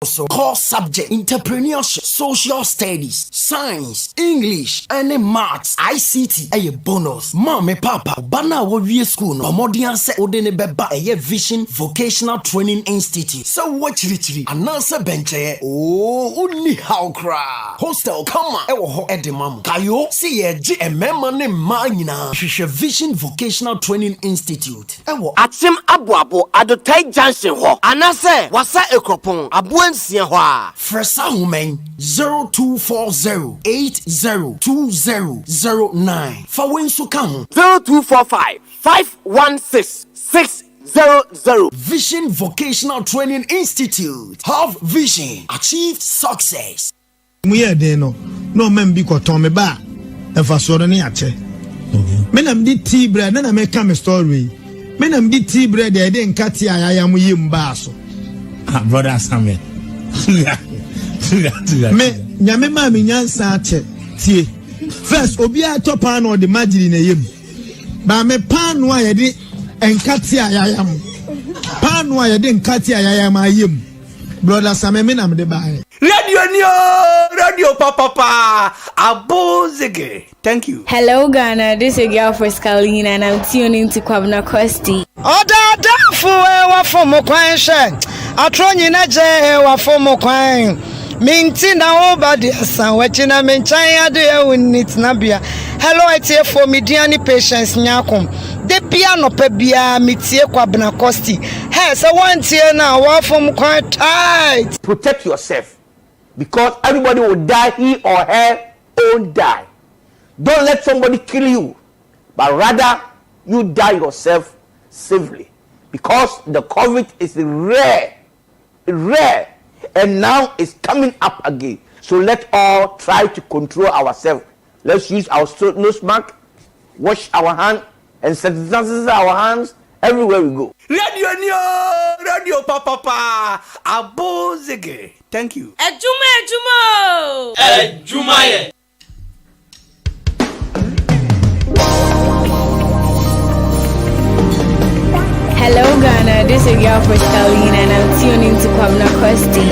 So core subject entrepreneurship, social studies, science, English, and maths, ICT. A bonus. Mama papa bana wo wie school no. Omodian se odene beba a Vision Vocational Training Institute. So what chiri anansa benche. Oh, uni how cra. Hostel come e wo ho edemam. Kayo see ye G emema ne ma nyina. Hwehwe Vision Vocational Training Institute. Ewo Atim aboabo adotai junction ho. Anase wasa ekropon abuansie ho a. Fresa woman 0240802009. Fawensu ka ho 0245516600. Vision Vocational Training Institute. Have vision, achieve success. Muye de no membi ko ton me ba e fa so ne ache. Me nam di tea bread na me ka me story. Me nam di tea bread de nkati ayaya mu yim ba so. Brother Samuel. Me nyame ma me nyansa ache tie. First obi a top pan or the magiri na yim. Ba me pan no ayede nkati ayaya mu. Pan no ayede nkati ayaya ma yim. Brother Samuel me nam de ba. Radio Papa Abozege. Thank you. Hello Ghana, this is your girl for Scalina and I'm tuning to Kwabena Costy. Oda fu wa fomo kwan she. Atronyi na je wa fomo kwan. Minti na obadi asan wachi na menchan ade unit na bia. Hello etie for mediani patience nyakom. De piano pe bia mitie Kwabena Costy. Hey, so one tie na wa fomo kwan tight. Protect yourself. Because everybody will die, he or her won't die. Don't let somebody kill you, but rather you die yourself safely. Because the COVID is rare, and now it's coming up again. So let all try to control ourselves. Let's use our nose mask, wash our hands, and sanitize our hands everywhere we go. Radio Papa Abozege. Thank you. Adwuma. Hello Ghana, this is your girl for Scalina and I'm tuning to Kwabena Costy.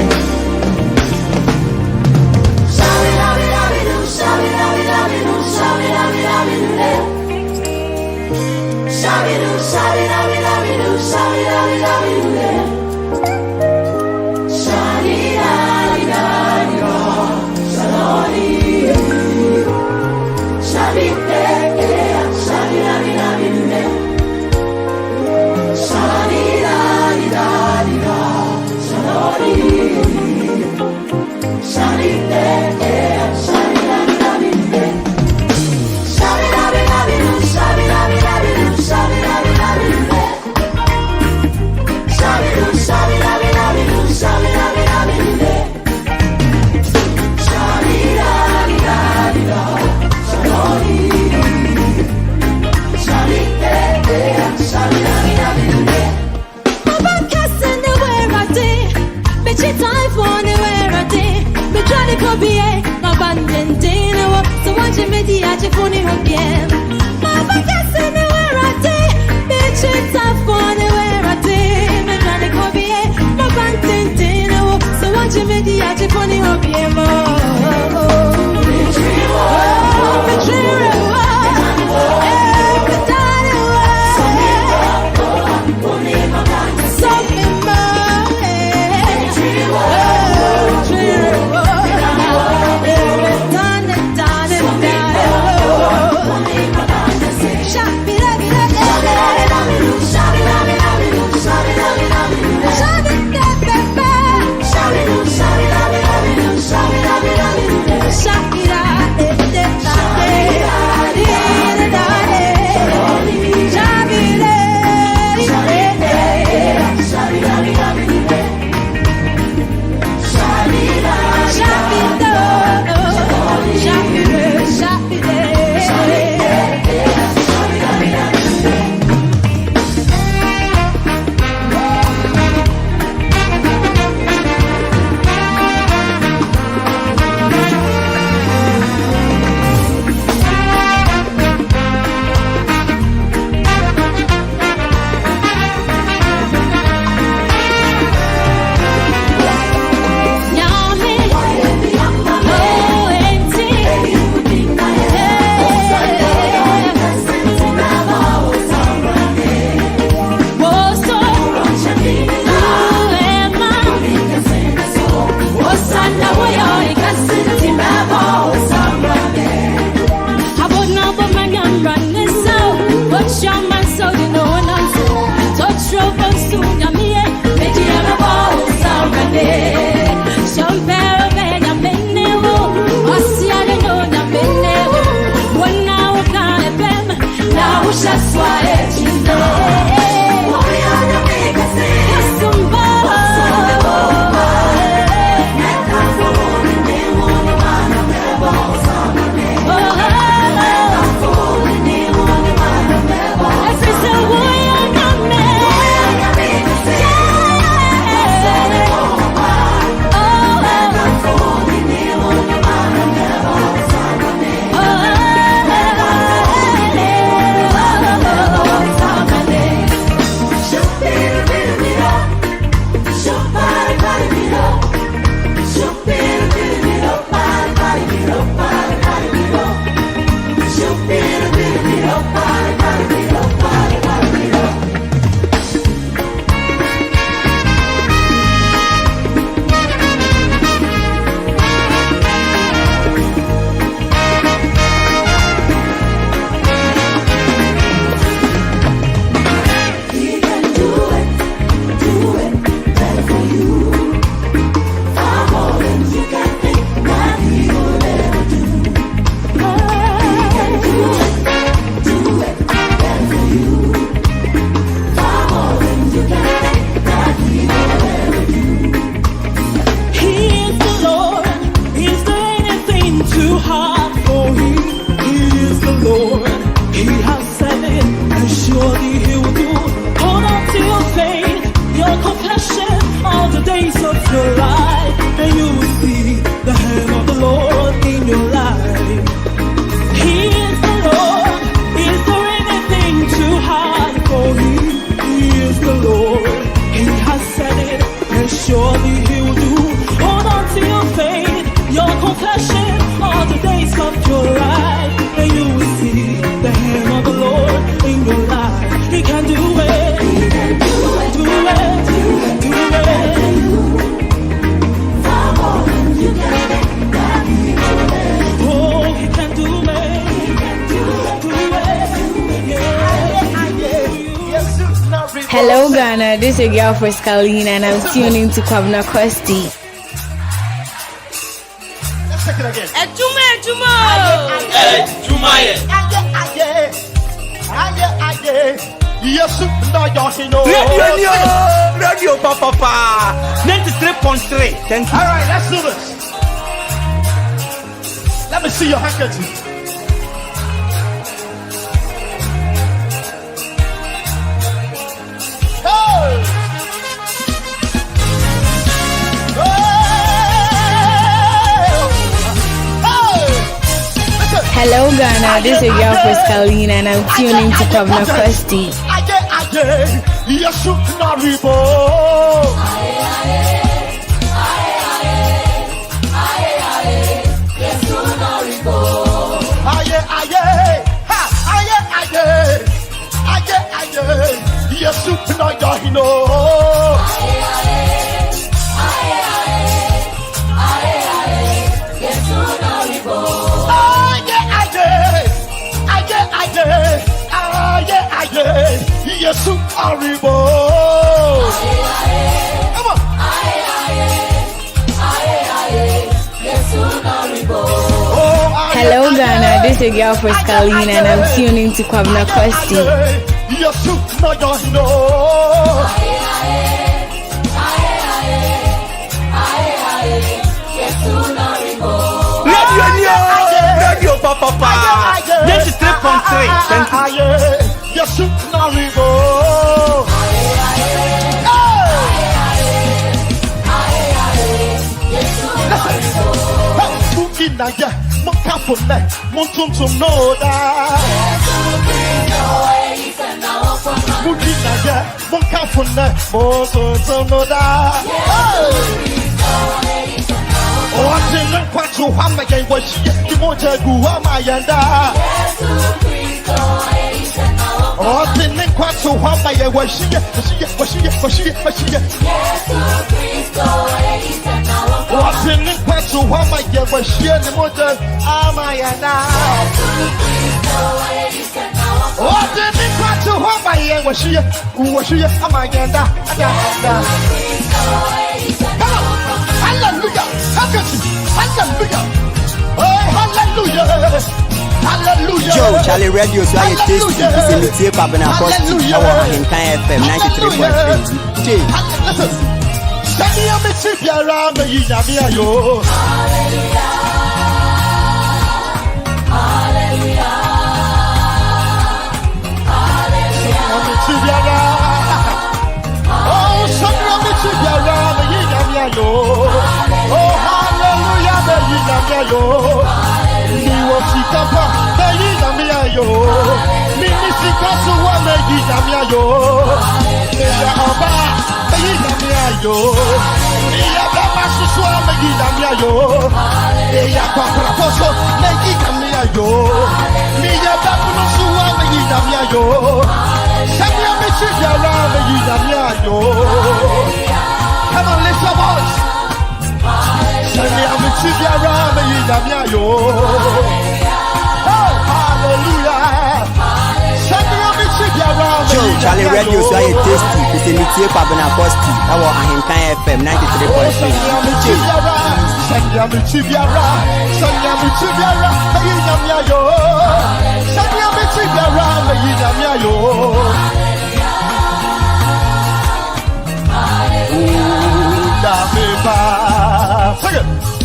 your life, and you will see the hand of the Lord in your life. He is the Lord. Is there anything too hard for Him? He is the Lord. He has said it, and surely He will do. Hold on to your faith, your confession, all the days of your life, and you will see the hand of the Lord in your life. He can do it. He can do it. Do it. Do it. Far more than you can imagine. Oh, He can do it. He can do it. Do it. Yeah. Hello Ghana, this is your girl for Scalina and I'm tuning to Kwabena Costy. Let's take it again. Adwuma Adwuma. Yes, no, you know. Radio Papa 93.3. Thank you. All right, let's do this. Let me see your handkerchief. Hello Ghana, this is your girl for Scalina and I'm tuning to Kwabena Costy. Yes, yes, Hello Ghana, this is your girl for Scalina and I'm tuning to Kwabena Costy. Yes, no, you know. Radio Papa 93.3. Thank you. Yes, no, we go. Naya, mon capone, mon tonton noda. Naya, mon capone, mon tonton noda. Oh, I didn't quite so how my game was she. You want to go on my yanda. Oh, I didn't quite so how my game was she. Oh, I didn't quite so how my game was she. The mother, my yanda. Oh, I didn't quite so how my game was she. Who was she? My yanda. Hallelujah. Hallelujah. Oh, hallelujah. Hallelujah. Joe, Charlie Radio, so I taste it. It's a Kwabena Costy. Our Hinkai FM 93.3. Listen. Send me a message around the Yamia. Oh, send me a message around the Yamia. Oh, hallelujah, baby, yo. Me was the papa, baby, yo. Me is the castle, baby, yo. Me ya oba, baby, yo. Me ya baba suswa, baby, yo. Me ya papa poso, baby, yo. Me ya baba suswa, baby, yo. Send me a message around, baby, yo. Come on, lift your voice. Joe, Charlie Radio, so I taste it. It's a Kwabena Costy. Our Hinkai FM 93.3.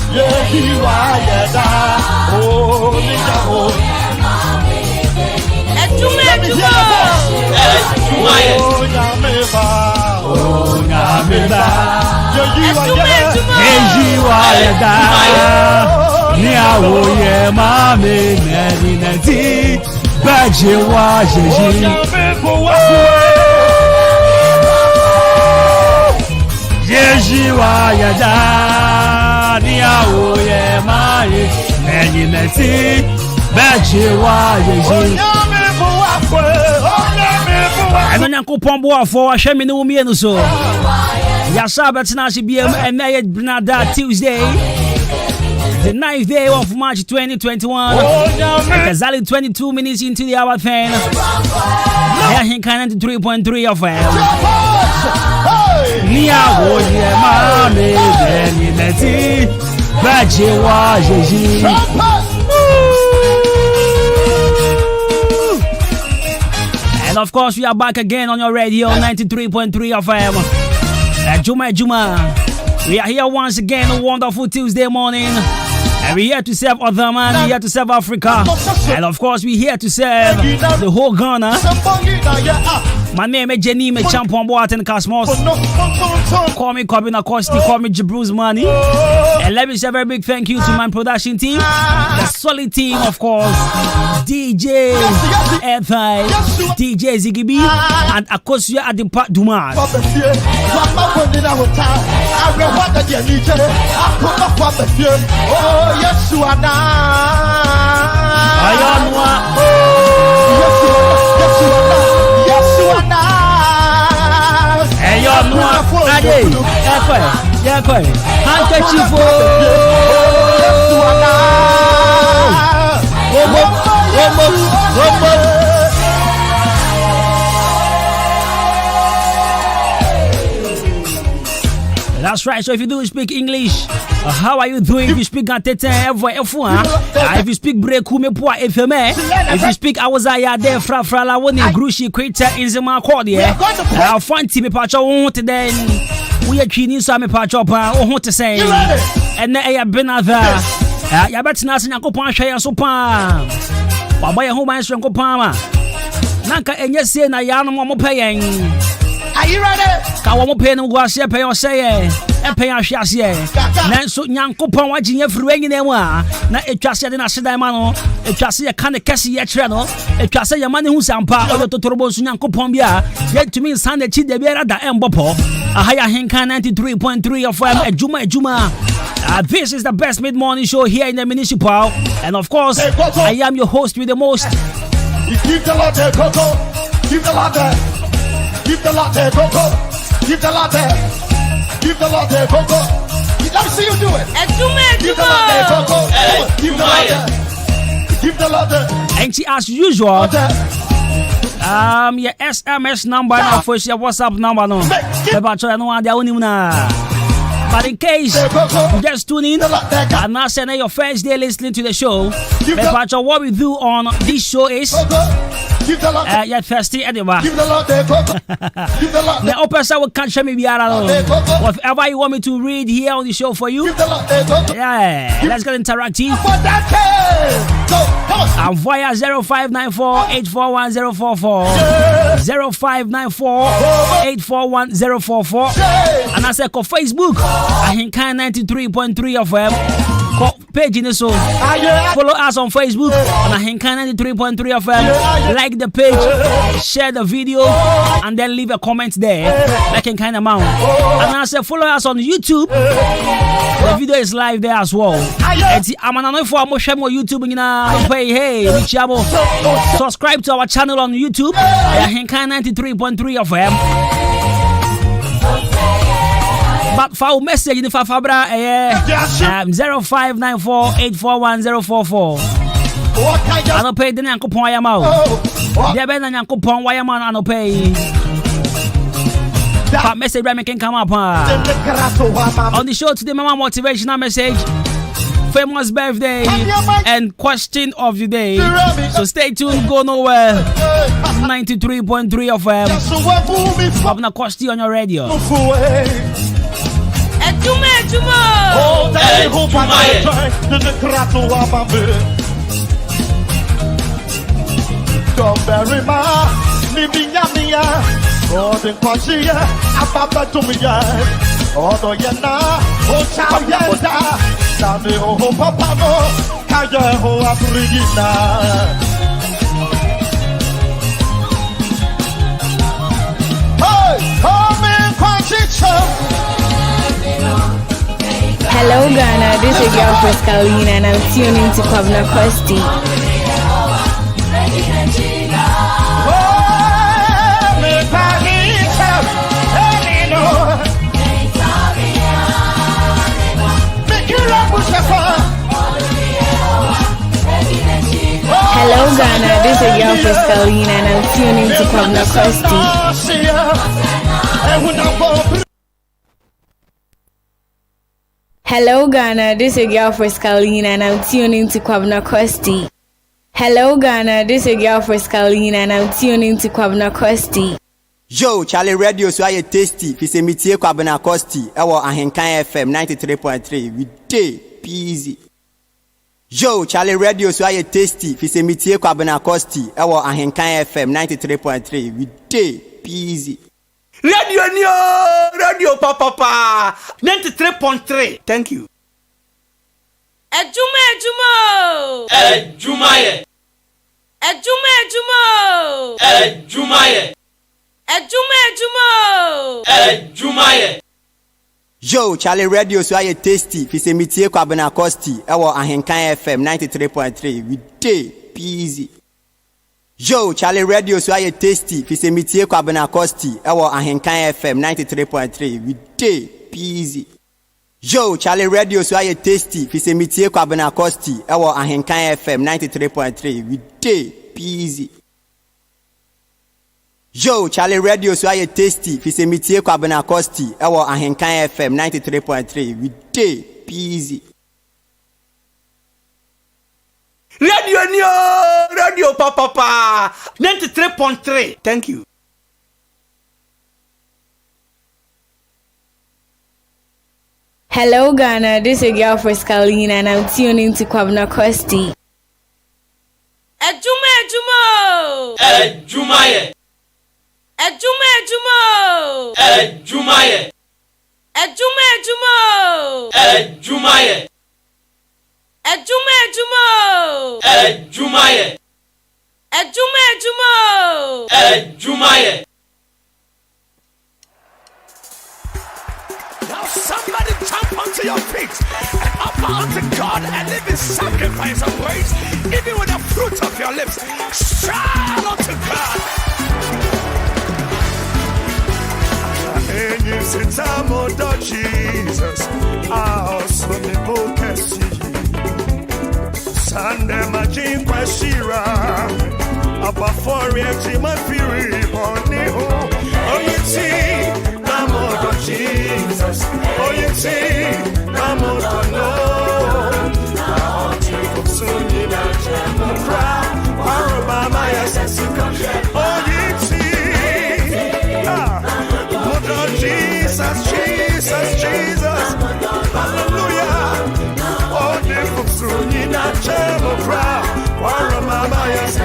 Yeah, you are, yeah, oh, Adwuma Adwuma. oh, Nyameba. Yeah, you are, yeah. yada ni awo ye mami neni neti baje wa jeji jeji wa yada ni awo ye mami neni neti baje wa jeji and then Uncle Pombo for a shamin woman so. Yasaba Tanashi BM and Nayad Bnada Tuesday, the 9th day of March 2021. Exactly 22 minutes into the hour 10. I think 93.3 of them. Nia Woye Mame Beniti Bajiwa Jeji. And of course, we are back again on your radio 93.3 FM. Adwuma Adwuma. We are here once again on a wonderful Tuesday morning. And we're here to serve other man, we're here to serve Africa. And of course, we're here to serve the whole Ghana. My name is Jenny, my champion Boaten Cosmos. Call me Kwabena Costy, call me Jabru's Money. And let me say a very big thank you to my production team, the solid team, of course. DJ F5, DJ Ziggy and Akosia Adwuma Adwuma. That's right. So if you do speak English, how are you doing? If you speak if you speak if you speak Awazaya de Frafrala Woni Grushi Creator in the Marcordia, our fun team pacho then we are keen so me pacho to say and I have been other Yabatina Yakopan Shaya Sopa Babaya Homa Stranko Pama Nanka and yes, say na Yanamo paying. Are you ready? Kawamu pay no guasia pay or say, and pay our shasia. Nanso Yankopon watching every ring in them. Na a chassia in a sedamano, a chassia can a cassia channel, a chassia money who's ampa or the Totorobos Yankopombia, yet to me Sunday Chidebera da Mbopo, a higher Henka 93.3 of Adwuma Adwuma. This is the best mid-morning show here in the municipal, and of course, I am your host with the most. Keep the lot there, Coco. Keep the lot there. Keep the lot there, Coco. Keep the lot there. Keep the lot there, Coco. Let me see you do it. Keep the lot there, Coco. Keep the lot there. Keep the lot there. And as usual, your SMS number now for your WhatsApp number no. But in case you just tune in and now send your first day listening to the show, what we do on this show is you're thirsty anyway. The opposite will catch me whatever you want me to read here on the show for you. Yeah, let's get interactive. And via 0594-841-044 0594-841-044 and I said call Facebook I think 93.3 of them page in the show. Follow us on Facebook and I think 93.3 of them. Like the page, share the video, and then leave a comment there. Like in kind amount. And I said follow us on YouTube. The video is live there as well. I'm an for YouTube. Hey, subscribe to our channel on YouTube. I think 93.3 of them. But for message in the Fabra 0594-841-044. I don't pay the Nankopon Yamao. There been a Nankopon Wayaman, I don't pay. But message can come up on the show today. Mama motivational message, famous birthday, and question of the day. So stay tuned, go nowhere. 93.3 of Kwabena Costy on your radio. Adwuma Adwuma. Don't bury my Nibinya, or the Quashia, Ababa to me. Although you're not, oh, Sade ho papa no kaya ho Afrigina. Hello Ghana, this is your first Carolina and I'm tuning to Kwabena Costy. Hello Ghana, this is your first Carolina and I'm tuning to Kwabena Costy. Hello Ghana, this is your first Carolina and I'm tuning to Kwabena Costy. Hello Ghana, this is your first Carolina and I'm tuning to Kwabena Costy. Yo, Charlie Radio so I tasty. Fi se mitie Kwabena Costy. Ewo Ahenkan FM 93.3. We day easy. Yo, Charlie Radio so I tasty. Fi se mitie Kwabena Costy. Ewo Ahenkan FM 93.3. We day easy. Radio papa 93.3. Thank you. Adwuma Adwuma. Yo, Charlie Radio so I tasty. Fi se mitie Kwabena Costy. Ewo Ahenkan FM 93.3. We day easy. Yo, Charlie Radio so I tasty. Fi se mitie Kwabena Costy. Ewo Ahenkan FM 93.3. We day easy. Yo, Charlie Radio so I tasty. Fi se mitie Kwabena Costy. Ewo Ahenkan FM 93.3. We day easy. Yo, Charlie Radio so I tasty. Fi se mitie Kwabena Costy. Ewo Ahenkan FM 93.3. We day easy. Radio papa 93.3. Thank you. Hello Ghana, this is your first Carolina and I'm tuning to Kwabena Costy. Adwuma Now somebody jump onto your feet and offer unto God a living sacrifice of praise, even with the fruit of your lips. Shout unto God. Jesus, I'll swim the book and see. Sunday, my dream was Shira. About 4 years, my fury on the home. Oh, you see, I'm on Jesus. Oh, you see, I'm on no. I'll take up soon in a gem cry. Obama, yes, oh, you see, Mother Jesus, Jesus, Jesus. Hallelujah. Oh, they come soon in a gem cry. Obama, yes,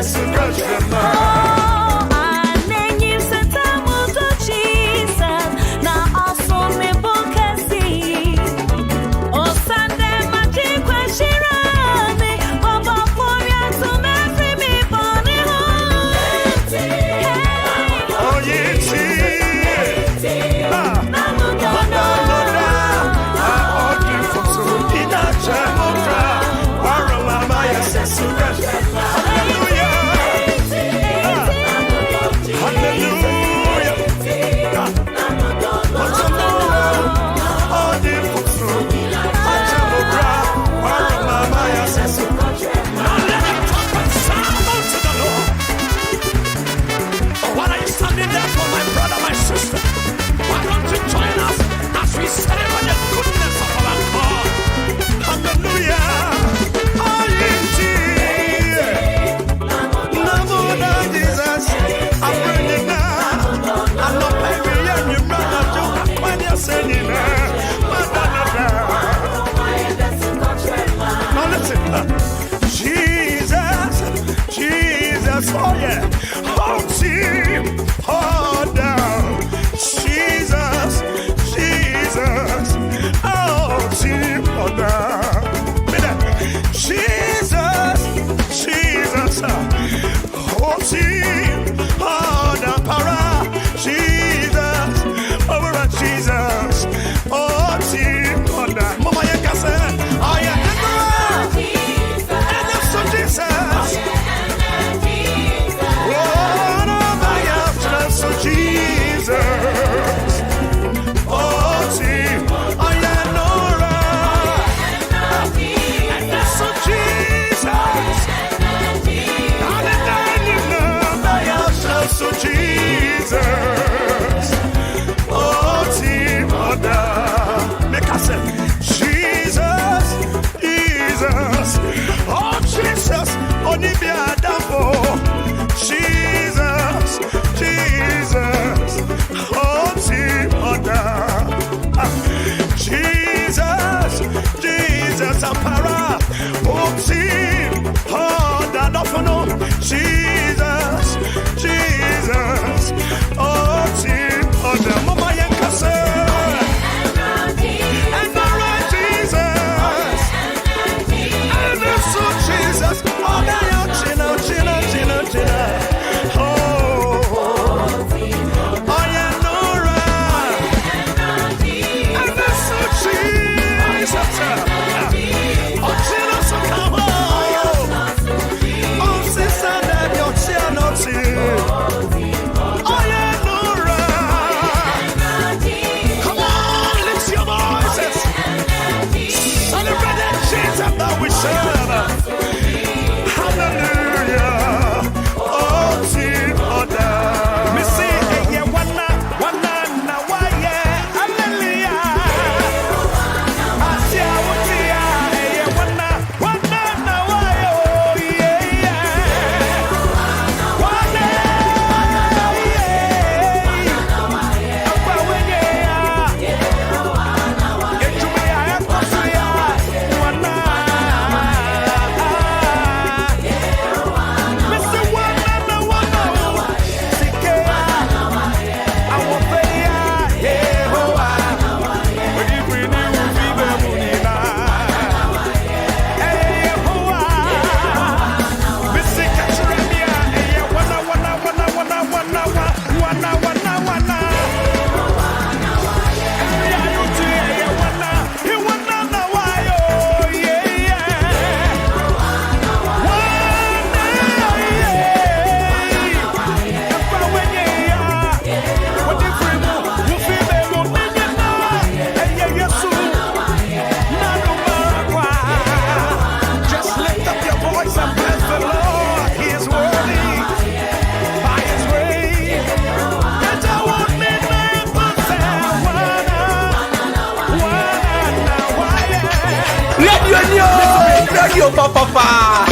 Radio papa.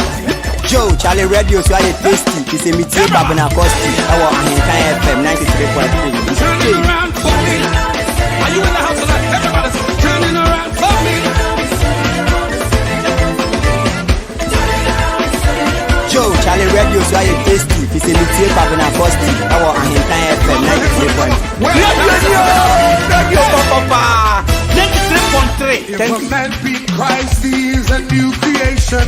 Joe, Charlie Radio, so I tasty. It's a meeting Kwabena Costy. Our Ahinkan FM 93.3. Turning around for me. Are you in the house tonight? Everybody's turning around for me. Joe, Charlie Radio, so I tasty. It's a meeting Kwabena Costy. Our Ahinkan FM 93.3. Radio papa. 93.3. If a man be in Christ, he is a new creation.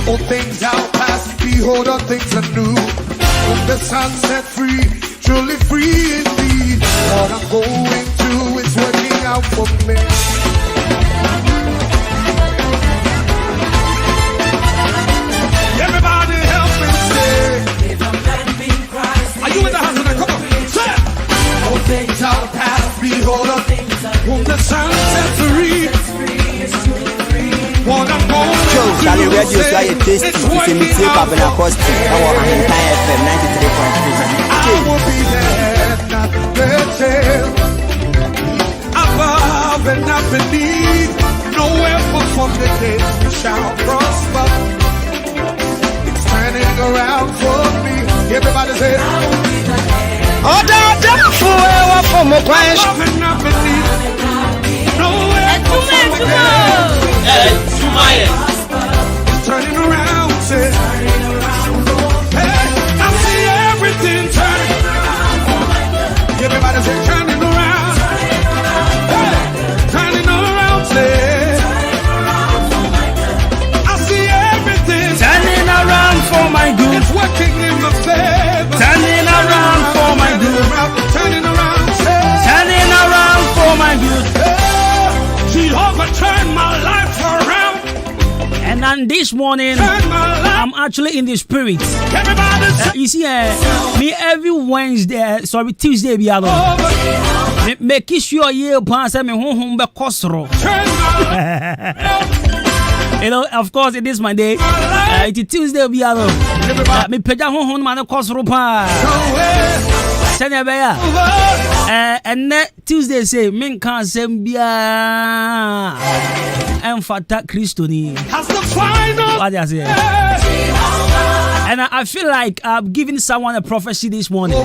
All things are past, behold, all things are new. Whom the Son set free, truly free indeed. What I'm going through is working out for me. Everybody help me say. If a man be in Christ, are you in the house tonight? Come on, say. All things are past, behold, all things are new. Whom the Son set free. What I'm going Joe, Charlie Radio, so I tasty. It's a meeting Kwabena Costy. Our Ahinkan FM 93.3. I will be there, not the tail. above and not beneath. No weapon from the gates shall prosper. It's turning around for me. Everybody say, Oh, da fool, for my quench. Above and not beneath. No weapon from the gates. It's turning around, say. Hey, I see everything turning. Everybody say turning around. Hey, turning around, say. I see everything Turning around for my good. It's working in my favor. Turning around for my good. Turning around, say. Turning around for my good. Jehovah turned my life around. And then this morning, Turn my life. I'm actually in the spirit. Everybody say. You see, me every Tuesday, be Over. make sure you pass me home be kosro. Turn my life. You know, of course, it is my day. It's Tuesday, be me peja home man kosro pa. Send ya beya. And that Tuesday say, min can't send bia. And fata Christo ni. Has the final. What do you say? And I feel like I'm giving someone a prophecy this morning.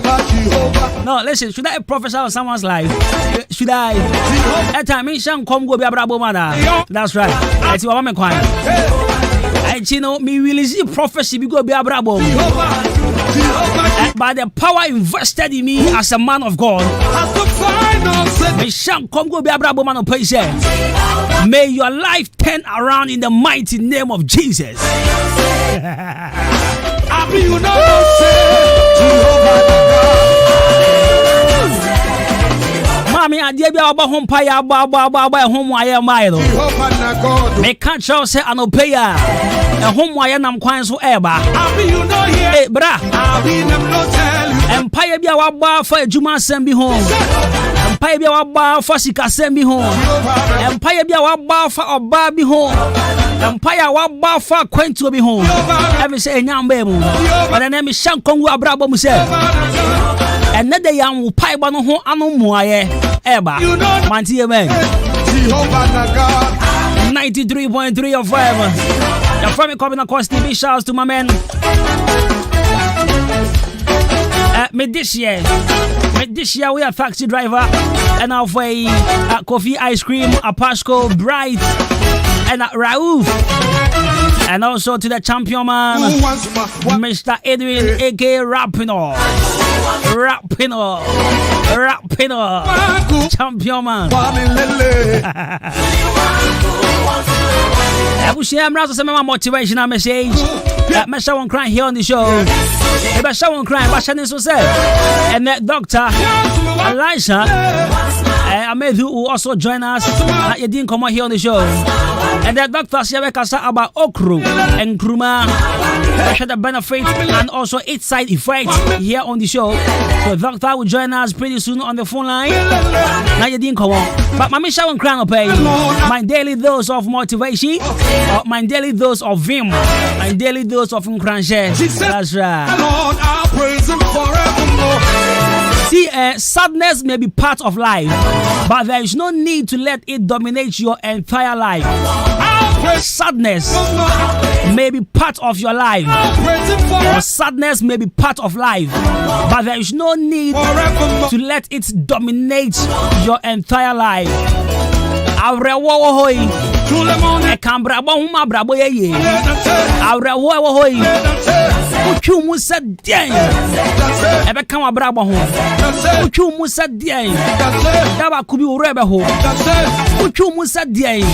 No, listen, should I prophesy on someone's life? Should I? That time, me shan't come go be a brabo man. That's right. That's what I'm going. And you know, me will see prophecy be go be a brabo. By the power invested in me as a man of God, me shan't come go be a brabo man of patience. May your life turn around in the mighty name of Jesus. You know, say, Mommy, I did about home pay about home wire mile. Me can't show say I no pay ya. A home wire nam quite so ever. you know here. Hey, bra. No tell you. Empire be our bar for a Juma send be home. Empire be our bar for Sika send be home. Empire be our bar for a bar be home. Empire wa bar for Quent to be home. Every say nyam baby. But then me shank kongu abrabo mu say. And that the young pie bano ho anu muaye eba. Manti amen. 93.3 of forever. You're from Kwabena Costy. Big shouts to my man. Me this year we are taxi driver and our way coffee ice cream, a Pasco Bright and Raouf. And also to the champion man, Mr. Edwin A.K. Rapino, champion man. I wish I'm rather some motivational message. Me show one crying here on the show. If I show one crying, but Shannon so said. And that Dr. Elisha Ahmed who also join us. You didn't come out here on the show. And that Dr. Siabeka about okru and kruma. The benefit and also its side effects here on the show. So Doctor will join us pretty soon on the phone line. Now you didn't come on. But my show and crying will pay my daily dose of motivation, my daily dose of vim, my daily dose of Nkranche. That's right. Lord, I'll praise him forevermore. See, sadness may be part of life, but there is no need to let it dominate your entire life. sadness may be part of your life, or sadness may be part of life, but there is no need to let it dominate your entire life. Ekambra huma brabo ye awrewo ewo hoyi utwu mu sadien ebeka wa brabo ho utwu mu sadien daba kubi woro ebe ho utwu mu sadien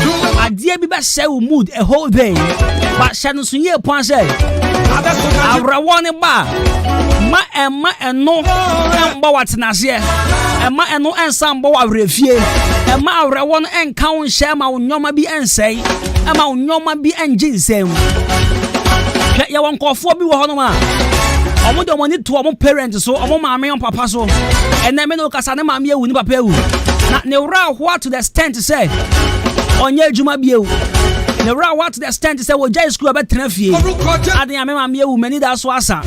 adie bi be share mood a whole day but shanu sunye pon se awrewo ne ba ma eno emba watenase ema eno ensan bo awrefie ema awrewo no enka won share ma wonyoma bi ensei ema wonyoma bi enjinsem ya won kofo bi wo hono ma omo de money to omo parents so omo maame on papa so ene me no kasa ne maame ewu ni papa ewu na ne wra ho to the extent say onye adwuma bi ewu ne wra ho to the extent say wo jai school be tena fie ade ya me maame ewu mani da so asa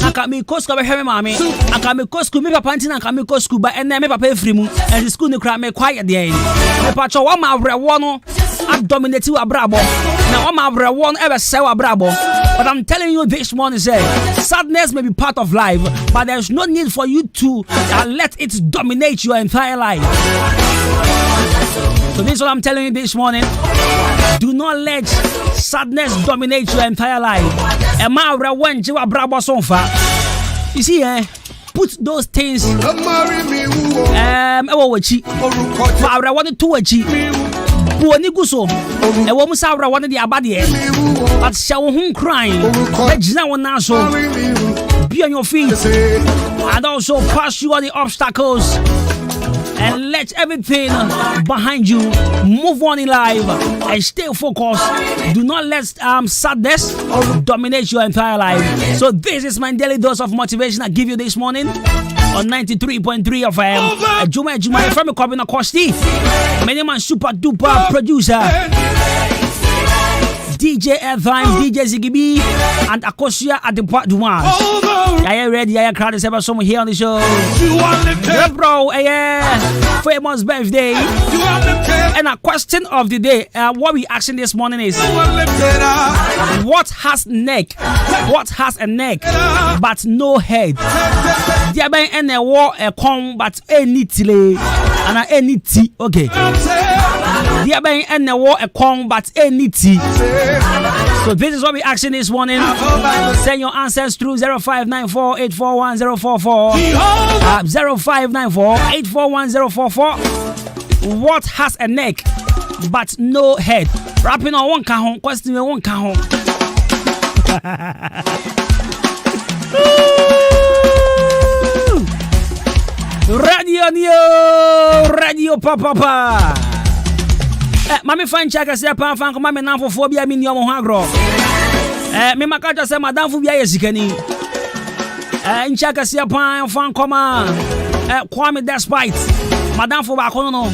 aka me ko school be hwe me maame aka me ko school me papa ntina aka me ko school ba ene me papa efiri mu and school ni kra me kwaye de me pa cho wa ma wrewo no dominate wa brabo na wa ma wrewo no ebe se wa brabo. But I'm telling you this morning, say, sadness may be part of life, but there's no need for you to let it dominate your entire life. So this is what I'm telling you this morning. Do not let sadness dominate your entire life. You see, put those things Buoni guso e wo musa awra won de abade but shawo hun crying ejina won na so be on your feet and also pass you all the obstacles and let everything behind you move on in life and stay focused. Do not let sadness dominate your entire life. So this is my daily dose of motivation I give you this morning on 93.3 of Adwuma Adwuma from Kwabena Costy. Many man super duper producer DJ Adwuma, DJ Zigibi, and Akosia Adwuma Adwuma. Are you ready? Are you crowd is ever someone here on the show? Yeah, bro, famous birthday. And a question of the day, what we asking this morning is, what has neck? What has a neck but no head? There be any war a con but any tile and any tea. Okay. There be any war a con but any tea. So this is what we asking this morning. Send your answers through 0594-841-044. 0594-841-044. What has a neck but no head? Rapping on one cajon, question one cajon. Radio papa. Mami fan chaka se pa fan ko mami nanfo fo bia mi ni omo ho agro. Me makaja se madam fu bia yesikani. Nchaka se pa fan koma. Kwame despite madam fu ba kono no.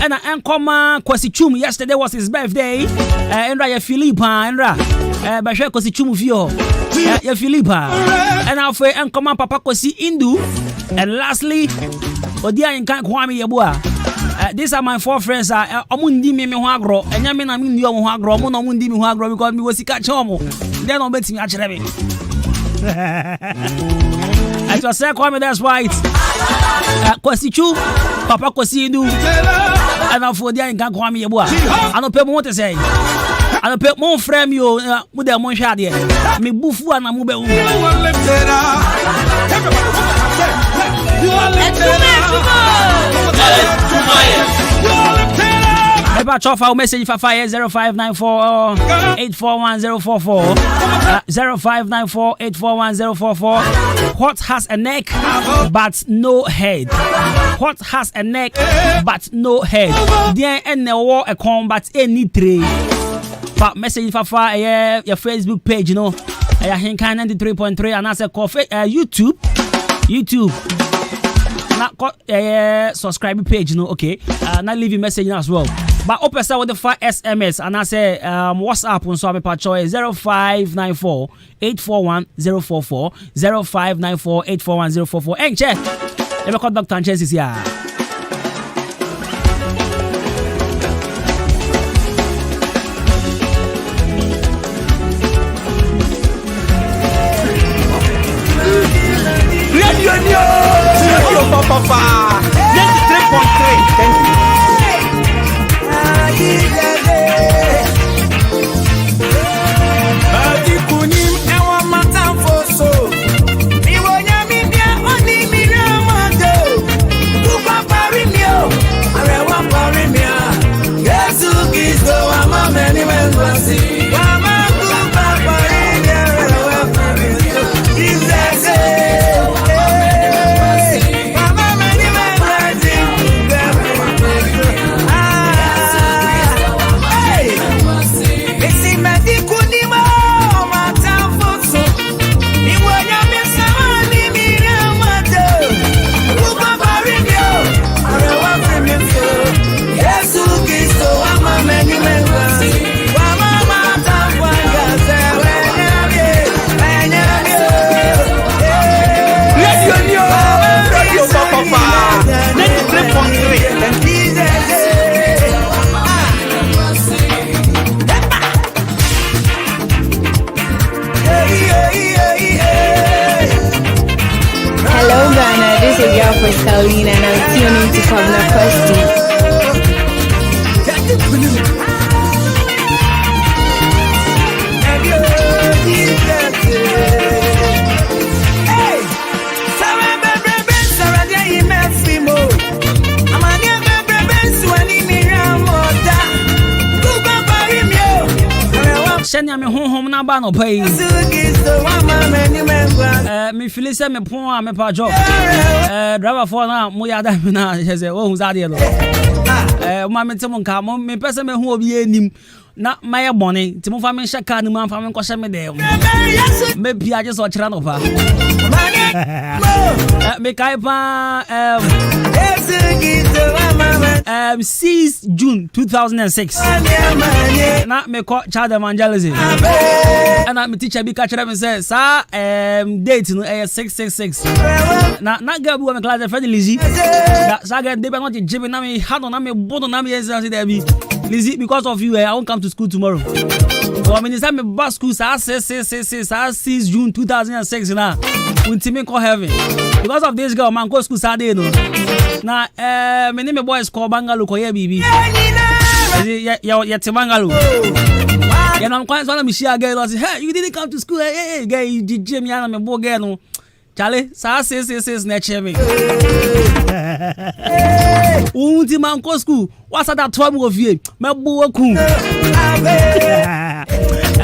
And enkoma Kwasi Chum yesterday was his birthday. Endra ya Philippa endra. Ba hwe Kwasi Chum fio. Ya Philippa. And after enkoma papa Kwasi Indu. And lastly, Odia nkan Kwame Yeboa. These are my four friends. Omundi me ho agro. Enya me na me ndi omo ho agro. Mo no mundi me ho agro because me wasika chomo. Then on betimi a kire me. I just say Kwame that's right. Kwasi Chu, Papa Kwasi Indu. And after Odia nkan Kwame Yeboa. Ano pe mo te say. Ano pe mo frame yo mu de mo hwa de. Me bufu ana mu be hu. Eba chofa message for 0594-841-044 0594-841-044. What has a neck but no head? What has a neck but no head? There and the war a combat any three. But message for your Facebook page, you know. I think 93.3 and I say YouTube. Not subscribe page, you know, okay. Not leave a message as well. But open with the 5 SMS and I say WhatsApp on so I'm a choice 0594-841-044 0594-841-044. And check. Let me call Dr. Chances here. Colleen and I'm tuning to Kwabena Costy. Send me home na ba no pay. Me feel say me pon me pa job. Driver for na mo ya da na say oh hu za de lo. Ma me temo nka mo me pese me hu obi enim na my money ti mo fa me hye car ni mo fa me ko hye me de. Me bia je so kira no pa. Me kai pa 6 June 2006 na me call child evangelism and na me teacher bi ka kire me say sa date no 666 na girl bi wo me class friend Lizzy na sa girl dey be not jibe na me hard on na me bodo na me yes there be Lizzy because of you I won't come to school tomorrow. So I mean say me back school sa 6 June 2006 na ultimate call heaven because of this girl man go school Saturday no na me name boys call bangalo ko ye bibi ya te bangalo ya na kwa so na me share girl say hey you didn't come to school hey girl you DJ me na me bo girl no chale sa 6 na cheme unti man ko school what's that 12 of you me bo ku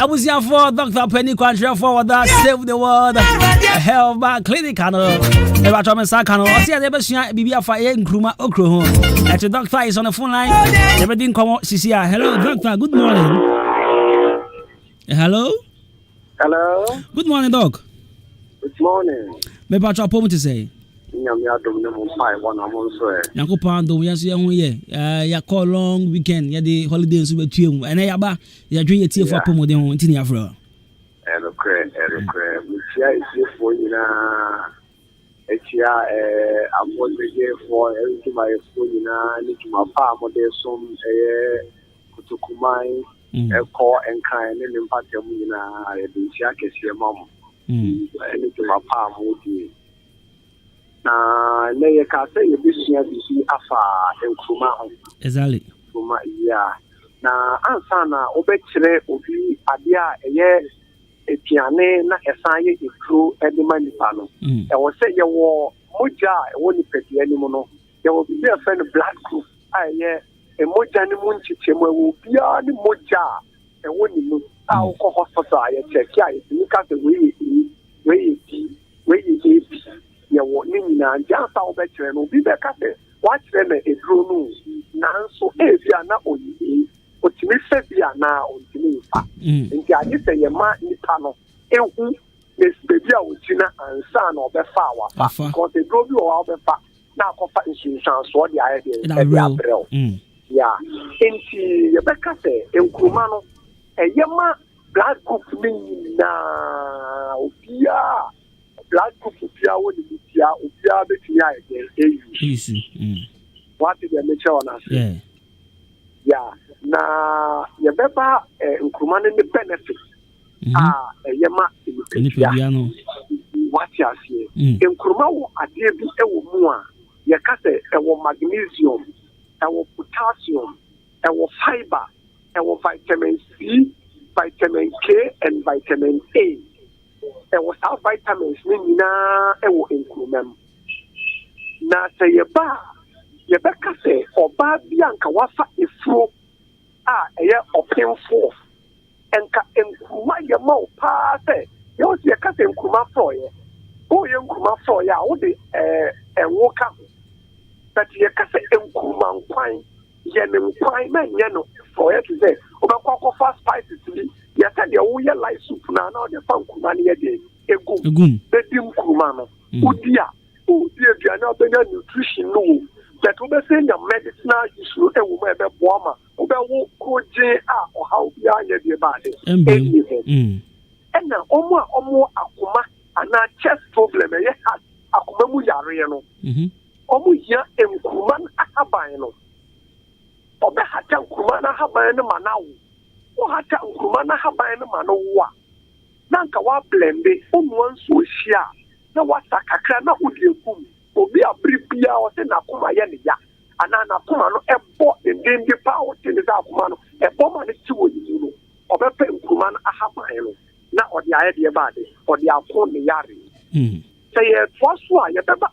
I was here for Dr. Penny Country for that save the world health back clinic and never try me sakano I see the best bibia for nkruma okro ho at the doctor is on the phone line everything come sisi hello doctor good morning hello good morning doc good morning me pa chop to say nyam ya dom ne mo pai wona mo so e yakopa ndo ya so ye ho ye ya call long weekend ya the holiday so betuem ene ya ba ya dwe ye tie for pomode ho ntini afro elokre mi tia isi fo nyina etia amodege fo enti mai fo nyina ni tuma pa amode som kutukumai ko enkan ne nimpatem nyina ya de tia kese mam ni tuma pa amodi na ne ka say you business bi afa enkruma ho exactly kuma ya na ansa na obekire obi ade a eye etiane na esan ye ekro ede manipa no e wo say ye wo moja e wo ni pedi anim no ye wo bi e friend black group a ye e moja ni mu nchichemu e wo bia ni moja e wo ni mu a wo ko hospital ye check ya e ni ka say we yawo ni nyina njansa obekire no bi beka se wa kire na eduro no nanso ebia na oyi otimi se bia na ontimi fa nti anye se ye ma nipa no ehu mesbebi a otina ansa na obefa wa fa because eduro bi o obefa na akofa insurance so de aye de abrel ya nti ye beka se enkuruma no eyema black group ni na obia black group bia woni bia obia betumi aye easy what did they make sure on us yeah na ye beba nkruma ne benefit yema ni pebia no what you see nkruma wo ade bi ewo mu a ye ka se ewo magnesium ewo potassium ewo fiber ewo vitamin C vitamin K and vitamin A ewo sa vitamins ni nyina ewo nkrumam na se ye ba ye beka se oba bia nka wafa efuro a eye opemfo nkuma yɛ ma wo paa sɛ yɛwɔ sɛ yɛka sɛ nkuma frɔyɛ woyɛ nkuma frɔyɛ a wode ɛwo ka ho but yɛka sɛ nkuma nkwan yɛ ne nkwan ma nyɛ no frɔyɛ te sɛ wobɛkɔ akɔfa spices bi yɛsɛ deɛ woyɛ light soup na wode fa nkuma no yɛde egum bɛdi nkuma no wodi a wodi aduane a wobɛnya nutrition no wo but wobɛsɛ nya medicinal use no ɛwɔ mu a ɛbɛboa ma wobɛwo krogye a ɔhaw biara nyɛ deɛ baade ɛnni hɔ ɛna ɔmo akoma anaa chest problem ɛyɛ heart akoma mu yareɛ no ɔmo hia nkuruma no ahaban no ɔbɛhata nkuruma no ahaban no ma no awo wohata nkuruma no ahaban no ma no wo a na nka woablende wonoa nsuo hyia a na wasa kakra na wode egum obi abere biara ɔsɛ n'akoma yɛ ne ya anaa n'akoma no ɛbɔ dendende paa wote ne sɛ akoma no ɛbɔ ma no ti wɔ ne mu no ɔbɛpɛ nkuruma no ahaban no na ɔde ayɛ deɛ baade ɔde ako ne yare sɛ yɛtoa so a yɛbɛba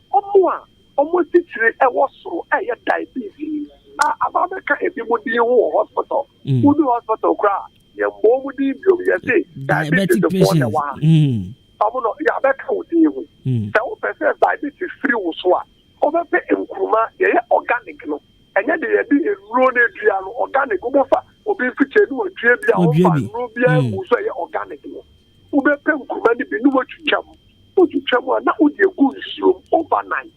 ɔmo titiri ɛwɔ soro ɛyɛ diabetes a aba bɛka ebi mu din wɔ hospital wodu hospital koraa yɛmbɔ mu din biom yɛse diabetes foɔ na waa ɔmo no yɛabɛka wo din ho sɛ wopɛ sɛ diabetes firi wo so a wobɛpɛ nkuruma yɛyɛ organic no ɛnyɛ de yɛde nnuro no adua no organic wobɛfa obi mfikyɛ no wadua bi a wofa nnuro biara gu so ɛyɛ organic no wobɛpɛ nkuruma no bi ne wotwitwa mu a na wode gu nsuom overnight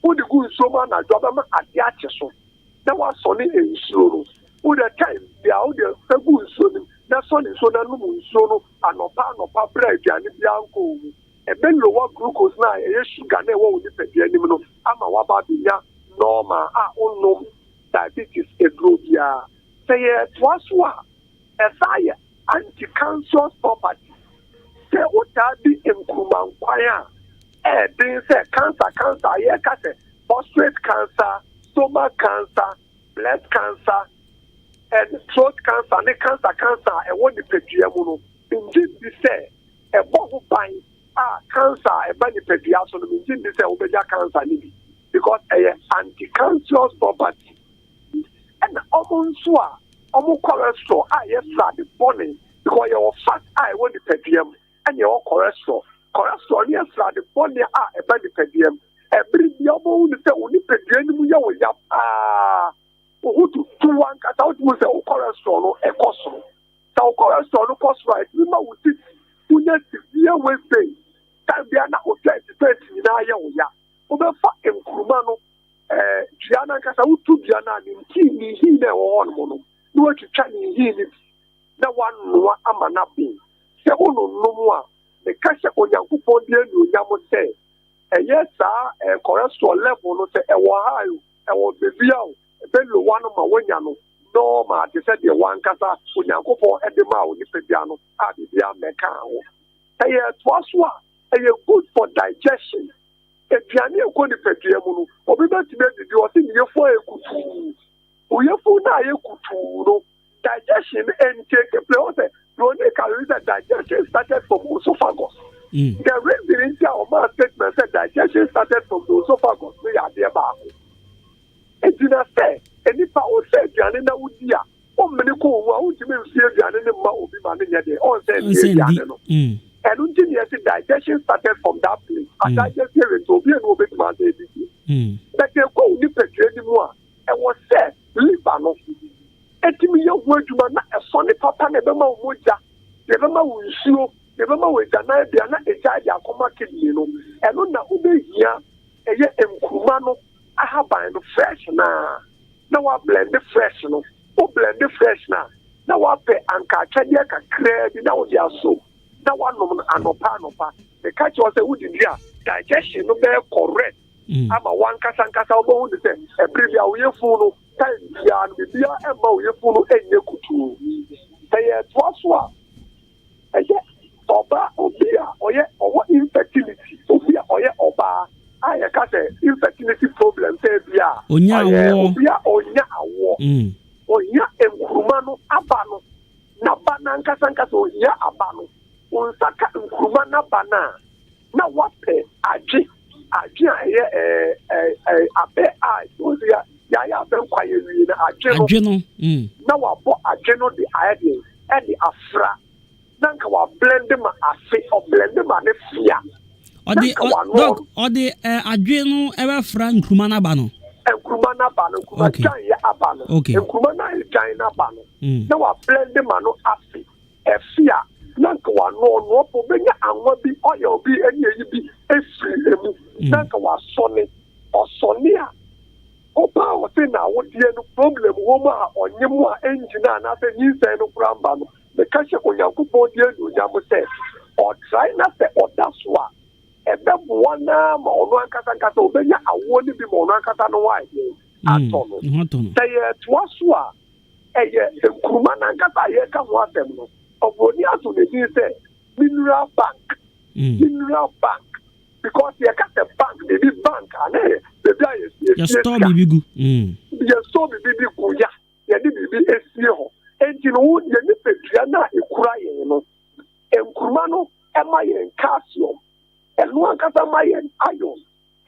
wode gu nsuom anadwo bɛma ade akye so na wasɔne nsuo no wode time bia wode agu nsuo no na sɔne nsuo no anom nsuo no anɔpa berɛ aduane biara nkɔɔ mu ɛbɛlowa glucose na ɛyɛ sugar na ɛwɔ wo nipadua anim no ama waba benya normal a wonom diabetes eduro biara sɛ yɛtoa so a ɛsa yɛ anti-cancerous property sɛ wotaa di nkuruma nkwan a ɛɛden sɛ cancer yɛka sɛ prostate cancer stomach cancer breast cancer and throat cancer ne cancer a ɛwɔ nipadua mu no ngye bi sɛ ɛbɔ ho ban a cancer ɛba nipadua so no ngye bi sɛ wobɛgya cancer ne bi because ɛyɛ anti-cancerous property ɛna ɔmo nso a ɔmo cholesterol a yɛsra de bɔne because yɛwɔ fat a ɛwɔ nipadua mu ɛna yɛwɔ cholesterol ne yɛsra de bɔne a ɛba nipadua mu ɛbere bi ɔmo hu ne sɛ wo nipadua no mu yɛ wo ya paa wo tutu ankasa wo tu sɛ wo cholesterol no ɛkɔ soro sɛ wo cholesterol no kɔ soro a ɛtumi ma wo titi wonya severe waist pain time bia na wo twenty nyinaa yɛ wo ya wobɛfa nkuruma no dua no ankasa wotu dua no a ne nhii na ɛwɔ hɔ nom no na woatwitwa ne nhii no bi na woanoa ama no aben sɛ wononom a meka hyɛ onyankopɔn de anuonyam sɛ ɛyɛ saa cholesterol level no sɛ ɛwɔ high ɛwɔ baabi a ɛbɛlowa no ma woanya no normal te sɛ deɛ wankasa onyankopɔn ɛde ma wo nipadua no a biribia mmɛka ho ɛyɛ toa so a ɛyɛ good for digestion aduane ɛkɔ nipadua mu no obi bɛtumi adidi ɔsɛ ne yɛfoɔ a ɛkutuu oyɛfoɔ no a yɛkutuu no digestion ɛntake play ɔ sɛ the only calories that digestion started from esophagus the reason is that our statement said digestion started from the esophagus no yɛ adeɛ baako ɛgyina sɛ ɛnipa ɔsɛ aduane na wodi a ɔmmene kɔ owu a wontumi mfie aduane ne mma obi ma ne nyɛ deɛ ɔnsɛ mfie aduane no ɛno nti ne yɛsɛ digestion started from that place adigestion rate obi a ne wɔbɛtumi asa ɛdidi bɛtɛ ɛkɔ wo nipadua ni mu a ɛwɔ sɛ liver no ɛtumi yɛ ho adwuma na ɛsɔ ne papa na ɛbɛma wo mogya na ɛbɛma wo nsuo na ɛbɛma wo agyanan bia na ɛgya de akɔma kidney no ɛno na wobɛhia ɛyɛ nkuruma no ahaban no fresh na wa blend fresh no o blend fresh na wa pɛ anka atwadeɛ kakraa bi na wo de aso na wa nom anopa the catch was a wudi dia digestion no be correct ama wankasa wo wo de sɛ ɛbere bia wo yɛfu no time bia no bia ɛma wo yɛfu no ɛnyɛ kutu ɛyɛ toa so a ɛyɛ ɔba obi a ɔyɛ ɔwɔ infertility obi a ɔyɛ ɔbaa a yɛka sɛ infertility problem sɛ bia ɔyɛ obi a ɔnya awɔ ɔnya nkuruma no aba no na ba na nkasa ɔnya aba no onsaka nkuruma na ba na wapɛ agye a ɛyɛ abɛ a ɔsia yɛayɛ abɛ nkwayɛ wie na agye no na wabɔ agye no de ayɛ deɛ ɛde afra nanka wa blend ma afe or blend ma ne fia or the adwe no ever fran nkruma na ba no nkruma na ba no nkruma jan ya aba no nkruma na jan na ba no na wa blend ma no afe efia nanka wa no po benya anwa bi oil bi enye bi efiri emu nanka wa sone osonia opa o se na wo die no problem wo ma onye mu a engine na se nyi se no kramba no the kashe onyankopon die no nyamo se o try na se o daswa ebe buana ma ono ankasa obenya awo ni bi ma ono ankasa no wa ye atono se ye twaso a eye nkuruma na ankasa ye ka ho atem no oboni ato ne di se mineral bank because you got the bank, the big bank, and the guy is your store be good. Your store be good, yeah. You need to be a CEO. And you know, you need to be a crying, you know. And Kumano, am I in calcium? And one Casamayan iron,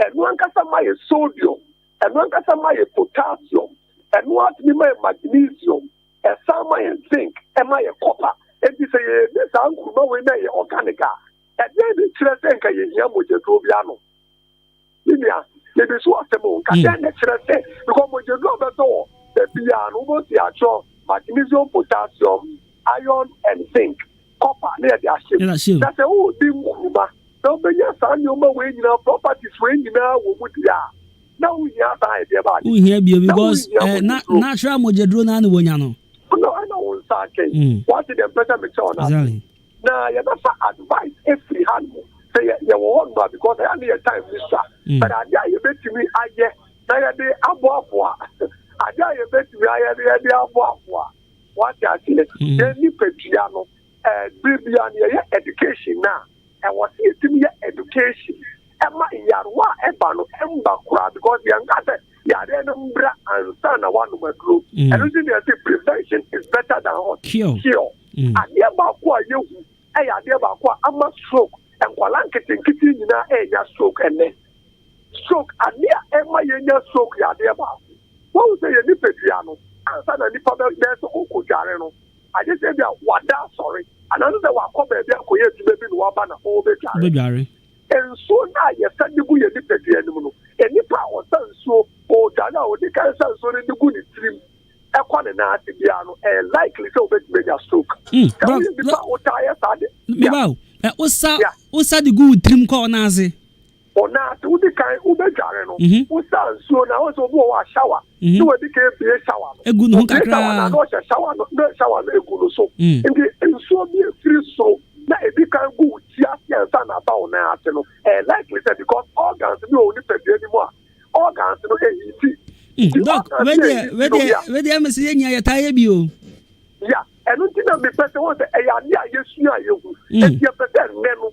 and one Casamayan sodium, and one Casamayan potassium, and one magnesium, and some iron zinc, am I a copper? And you say, this uncle, no way, organic. And then the children can hear with the Tobiano. India, they be so assembled. And then the children because when you go the door, the piano, the actual magnesium, potassium, iron, and zinc, copper near their ship. That's a whole thing. Now, the yes, I know my way, properties when you know what we are. Now we have idea about it. Because natural Mojadrona and Wonyano. No, I know what did the better make na ya dafa advice every hand say ya wo no because I need a time this but adia you betimi aye na ya dey abo adia you betimi aye dey abo what ya say any pedua no bibia na education na and what is education ema yarwa eba no emba kura because ya ngata ya dey no mbra ansa na one madro and reason they say prevention is better than cure adia ba kwa yehu I dear Bakwa, I'm a stroke, and Qualanketing kitty in a stroke and then stroke, and near Emma Yenya stroke, ya dear Bak. What was the Nipiano? And son of the public there's Oko Jareno. I just said, what that, sorry. Another one come back there, to baby Wabana, all the Jari. And so now you said the good Nipiano, and Nipa or son so, or Dana, or the cancer, so in the good stream. And likely so make a stroke. What's the good trim corners? Or not, who the kind who be jareno, who sounds so now also go a shower. You will become a shower. A good shower, no shower, a good soap. And so be a free soap. Now, if you can go, just and son about now, and likely said because organs no only anymore. Organs no easy. Doc, where the embassy in your tire bio? Yeah, and until the person was a yes, you and your percent memo.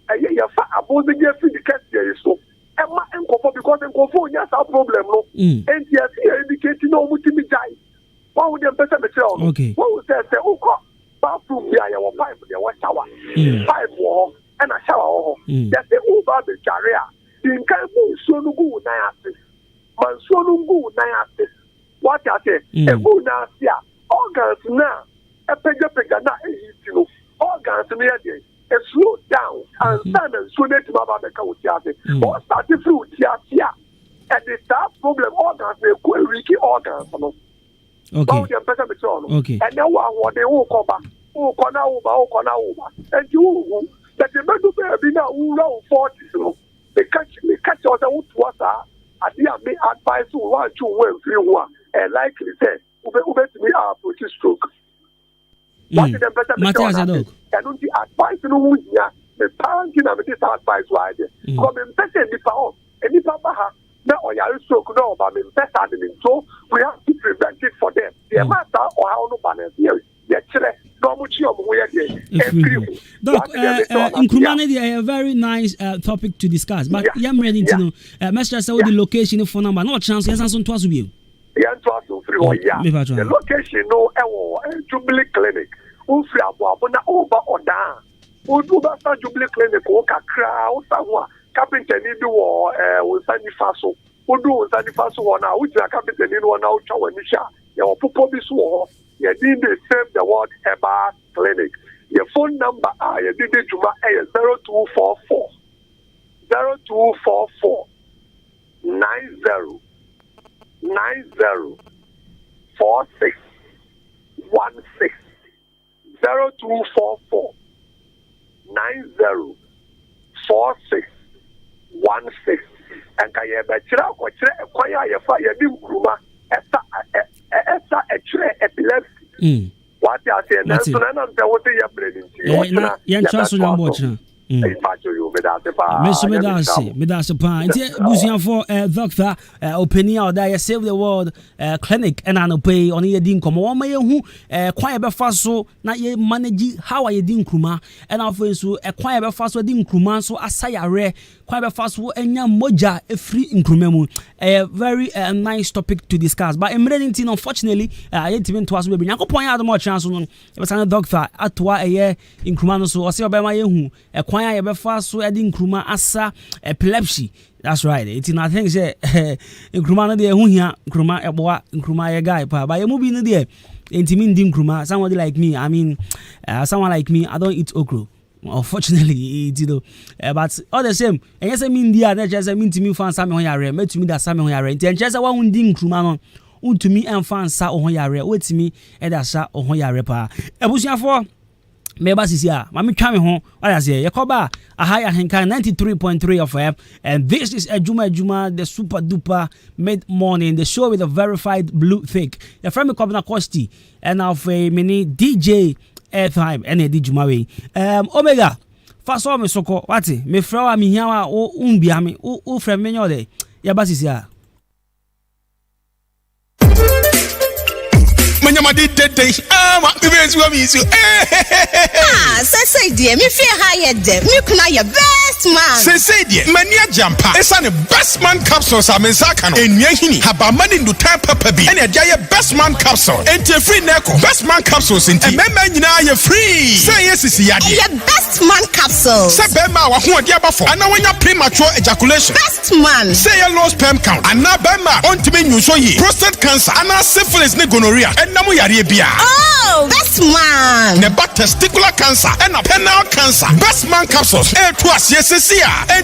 A year about the year the cat there so. And my uncle because uncle for yes, our problem no. And yes, indicating no multi die. What would the person be tell? Okay. What would say, oh, bathroom here, your pipe, your shower, pipe wall, and a shower. That's the over the career. In Kabu, so no good now. Mansonungu na yate what yate egu na sia organs na epega na ehitino organs na yade slow down and stand and so net baba be ka utiate or start through tiatia and the start problem organs na ko wiki organs no okay and now what they will cover kona uba and you that the medu be na ura 40 no they catch us out what I may advise you one to win free one and likely say, Ube to me approach stroke. What is the better? I don't advise you, the parent can have this advice wide. Come in better the power, any papa, now or you stroke, no, but in better than so we have to prevent it for them. The matter or how no balance here. Doc, in Kumanidi, a very nice topic to discuss. But I'm ready to know, Master, so the location phone number, no chance, yes, and twice with you. The location, no, Jubilee Clinic, Ufria, Wabona, over or down. Uduba Jubilee Clinic, Okakra, Osawa, Carpenter, or Sani Faso, Udu, Sani Faso, now, which are Carpenter, one out, Chawanisha, your Popobi swore. You need to save the word Eba Clinic. Your phone number you did it to my 0244 0244 90 46 16 0244 90 46 16 and can you bet you out what you fire you Ruma esa epilepsy. What you are saying? That's what I'm saying. What you Medase pa nti busian for doctor opinion or that save the world clinic and an pay on ye din komo won ma ye hu kwan be fa so na ye manage how ye din kruma and afo so kwan be fa so din kruma so asayare kwan be fa so enya moja free nkruma mu very nice topic to discuss but emergency unfortunately ye timi to aso be yakopon ya admo chance no be san doctor atwa ye nkruma no so o se be ma ye hu kwan ya be fa so edi nkruma asa epilepsy. That's right. It's in I think say nkruma no de hu hia nkruma eboa nkruma ye guy pa but ye mu bi no de intimi ndi nkruma somebody like me I mean someone like me I don't eat okro unfortunately you know but all the same and yes me ndi na just me intimi fan sa me ho yare metumi da sa me ho yare nti enche say wa ndi nkruma no untumi enfan sa ho yare wetimi e da sa ho yare pa ebusuafo Meba Sisia, Mami Chami Hon, what I say, Yakoba, a higher Henkai 93.3 of FM, and this is Adwuma Adwuma, the super duper mid morning, the show with a verified blue thick. Your friend Kwabena Costy, and of a mini DJ airtime, and a DJ Mawe. Omega, fast on me soko, wati, me frawa mi hiawa o umbiami, o friend menyode, Yaba Sisia. Manyama did day. What the best one is you. Say dear, me feel higher them. Me kuna your best man. Say dear, mania jumper. It's an best man capsules. I'm in Sakano. In Yahini, have a money to time papa be. And your best man capsule. And your free neko. Best man capsules in tea. And men you're free. Say yes, is your best man capsule. Say Bema wa huwa diaba for. And now when you're premature ejaculation. Best man. Say your low sperm count. And now Bema on to me you show ye. Prostate cancer. And now syphilis ne gonorrhea. Oh, best man. Neba testicular cancer and a penile cancer. Best man capsules. And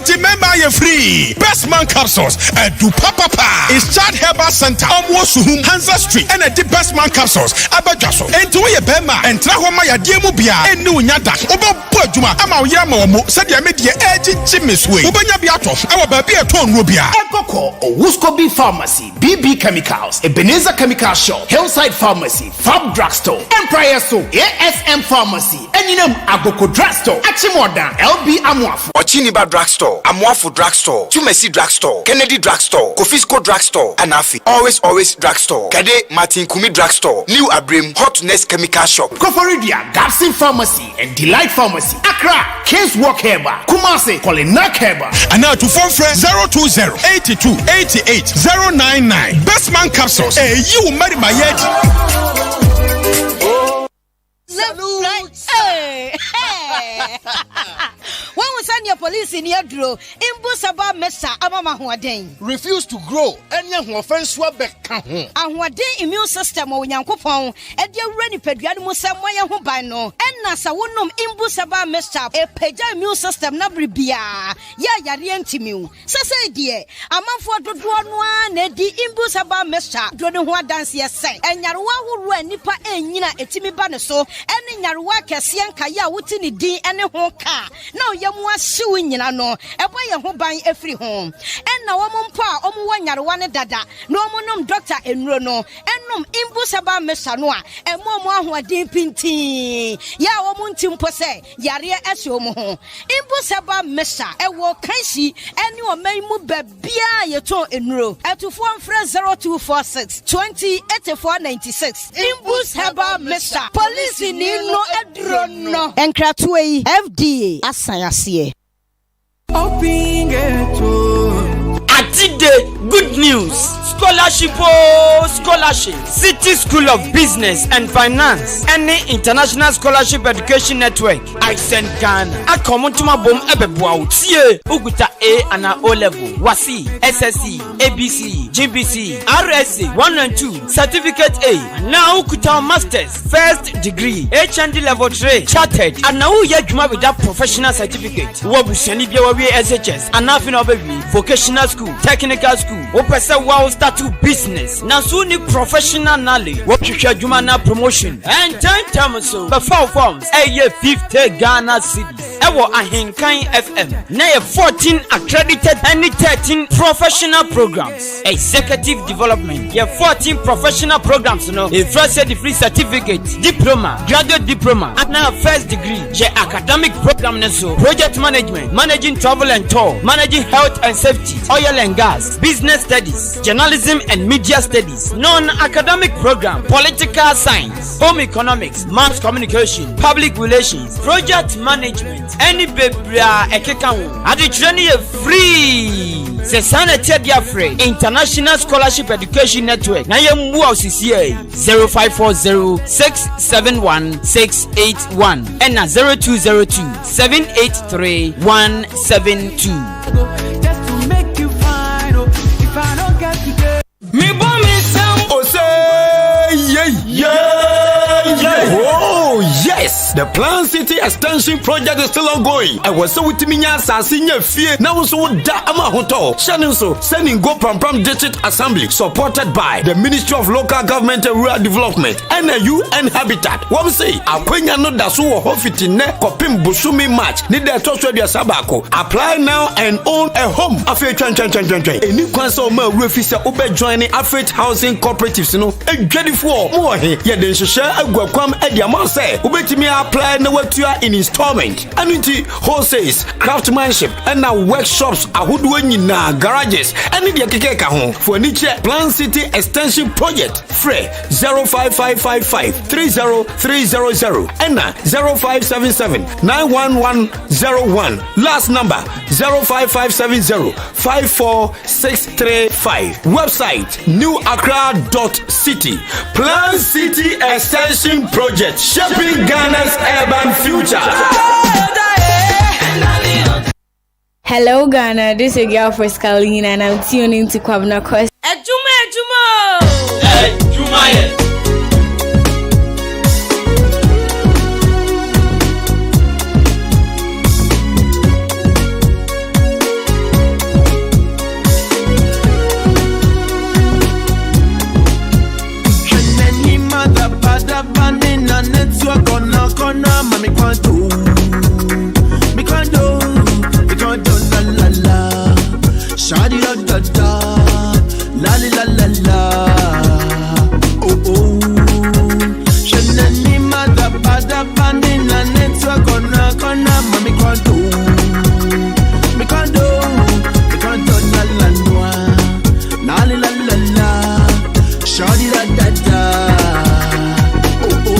remember you're free. Best man capsules. Do papa. It's Chad Herbal Center. Omwosuhum Hansa Street. And a deep best man capsules. Abajaso. And to ye bema. And trahoma ya diemubia. And new nyada. Oba Bojuma. Ama yama omo. Said ya media edgy Jimmy's way. Ubanya biato. Our baby a ton rubia. Ekoko. Wuskobi Pharmacy. BB Chemicals. Ebenezer Chemical Shop. Hillside Pharmacy. Fab Drugstore, Empire Store, ASM Pharmacy, Eninum Agoko Drugstore, Achimordan, LB Amwafu, Ochiniba Drugstore, Amwafu Drugstore, Tumesi Drugstore, Kennedy Drugstore, Kofisco Drugstore, Anafi, Always Drugstore, Kade Martin Kumi Drugstore, New Abrim, Hotness Chemical Shop, Koforidia, Gapsin Pharmacy, and Delight Pharmacy, Accra, Case Walk Herba, Kumasi, Kolinak Herba, and now to phone friend 020 82 88 099. Best man capsules, you marry my head. Hey. When we send your police in your draw, Imbusaba Mesa Amama Huaden. Refuse to grow, and young offense Wabek. And what day immune system or Yankopon, and your ready pediatric somewhere who by no, and Nasa wonum Imbusaba Mesa, a peja immune system nabria. Ya Yarientimu. Say, dear, a man for the one, Neddy Imbusaba Mesa, don't what dance yes, and Yarwa who run Nipa and Yina etimi banaso, and in Yarwa Cassian Kaya Wutini D and a home car. No, Yamwa suing no, a boy who buy every home. And now pa, one Yarwana dada, no monum doctor and Rono, and num Imbusaba Mesanoa, and Momo who are deep in tea. Ya womuntim pose, Yaria Esomo. Imbusaba Mesa, a walk Kansi, and you may move Bia Yato in row. At to form friend 0246 20 8496. Imbusaba Mesa, police in no Adrono, and Kratway FDA, Asayasi. Today, good news. Scholarship, City School of Business and Finance, any international scholarship education network. I send Ghana. A common to my bomb ebebwa utie. Uguta A and O level. Wasi, SSC, ABC, GBC, RSC 1 and 2, Certificate A. Now kuta masters, first degree, HND level 3, chartered. And now you juma with that professional certificate. Wabu seni biya wabi SHS. And nothing over vocational school, technical school. Opesa wow start to business. Na so ni professional knowledge. Wabu juma na promotion. And 10 times so. But 4 forms. A year 50 Ghana cities. Ewo Ahenkan FM. Na 14 accredited and 13 professional programs. Executive development. 14 professional programs. No, a first degree certificate, diploma, graduate diploma, and now first degree. Academic program. So project management, managing travel and tour, managing health and safety, oil and gas, business studies, journalism and media studies, non-academic program, political science, home economics, mass communication, public relations, project management, any bebra ekekawo. Adi training free. Se sanete dia free. International Scholarship Education Network. Na ye mbu CCA 0540-671-681 and na 0202-783-172. Just to make you fine, oh, if I don't get today. Me bomb me sound. Oh say yeah. Oh yes, the Plan City Extension Project is still ongoing. I was so with me senior fear now so da ama hoto. Shannon so sending go pram district assembly supported by the Ministry of Local Government and Rural Development and UN Habitat. What say akwenya no da so ho fitine kopim busumi match need the touch with your sabako. Apply now and own a home. Afi twan. Any kwanso ma refisa obe joining Afrit Housing Cooperatives no. E ready for more here. Ye den share agwakwam e dia man say obetimi apply na watua in installment. Anunti wholesales, craftsmanship and now workshops ahodo nyina garages and the keke ka ho for niche Plan City Extension Project free 05555-30300 and 0577-91101 last number 05570-54635 website newaccra.city. Plan City Extension Project shaping Ghana's urban future. Hello Ghana, this is your girl for Scalina and I'm tuning to Kwabena Costy. Shadi la da da, la la la la, oh oh. Shenani mada bada bani na netwa kona mami kwando la la noa, la la la la, shadi la da da, oh oh.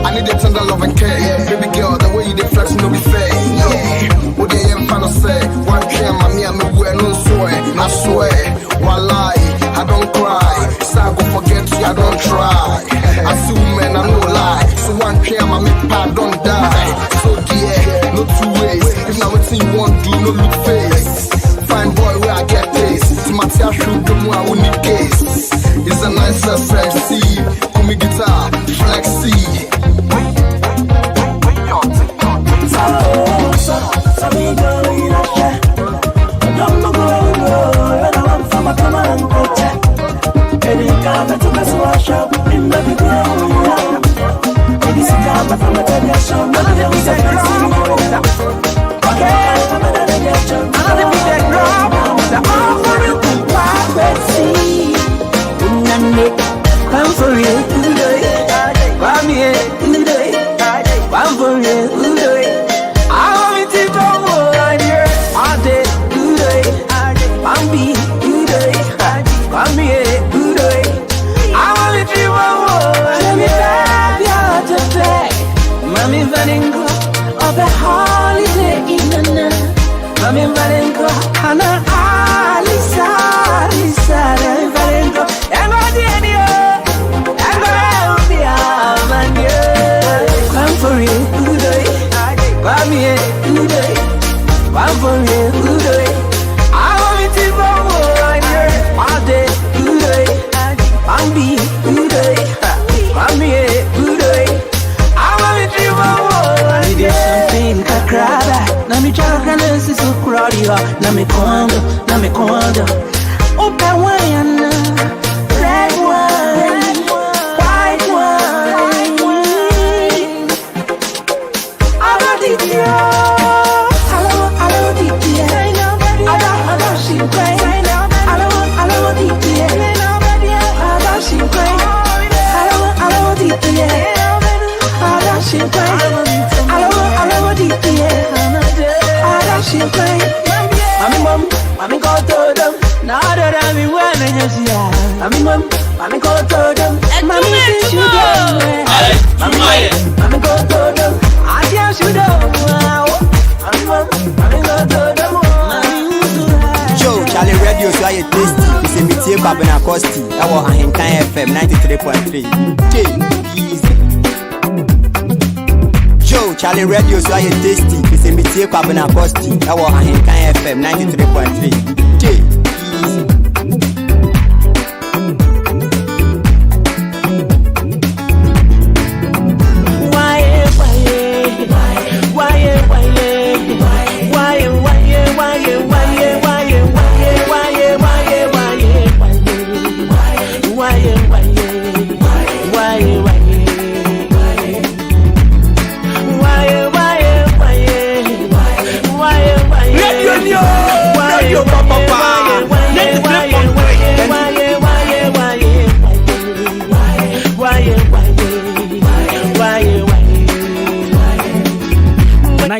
I need a tender love and care. Baby girl, the way you dey flex no be fair. Yeah. What they ain't fan of say. One care, mommy, I'm wear no swear. I swear, one lie, I don't cry. So I go forget you, I don't try. I see women, I no lie. So one care, mommy, I don't die. So yeah, no two ways. If now what you want, do no look face. Fine boy, where I get this. To my tear shoot, the more I will need case. It's a nice see. Come me guitar, flexi. Open wine, red wine, white wine. I love it, I love it, I love she cry. I love it, I love she cry. I love it, I love she cry. I love it, I love she cry. Mami go to them. Now that I'm in one, Mami go to them. Mami say you don't. Mami go to them. I just you don't. Mami go to them. Joe, Charlie Radio, so I tasty. It's a meeting Kwabena Costy. I was Ahenkan FM 93.3. Easy. Joe, Charlie Radio, so I tasty. It's a meeting Kwabena Costy. I was Ahenkan FM 93.3. Easy.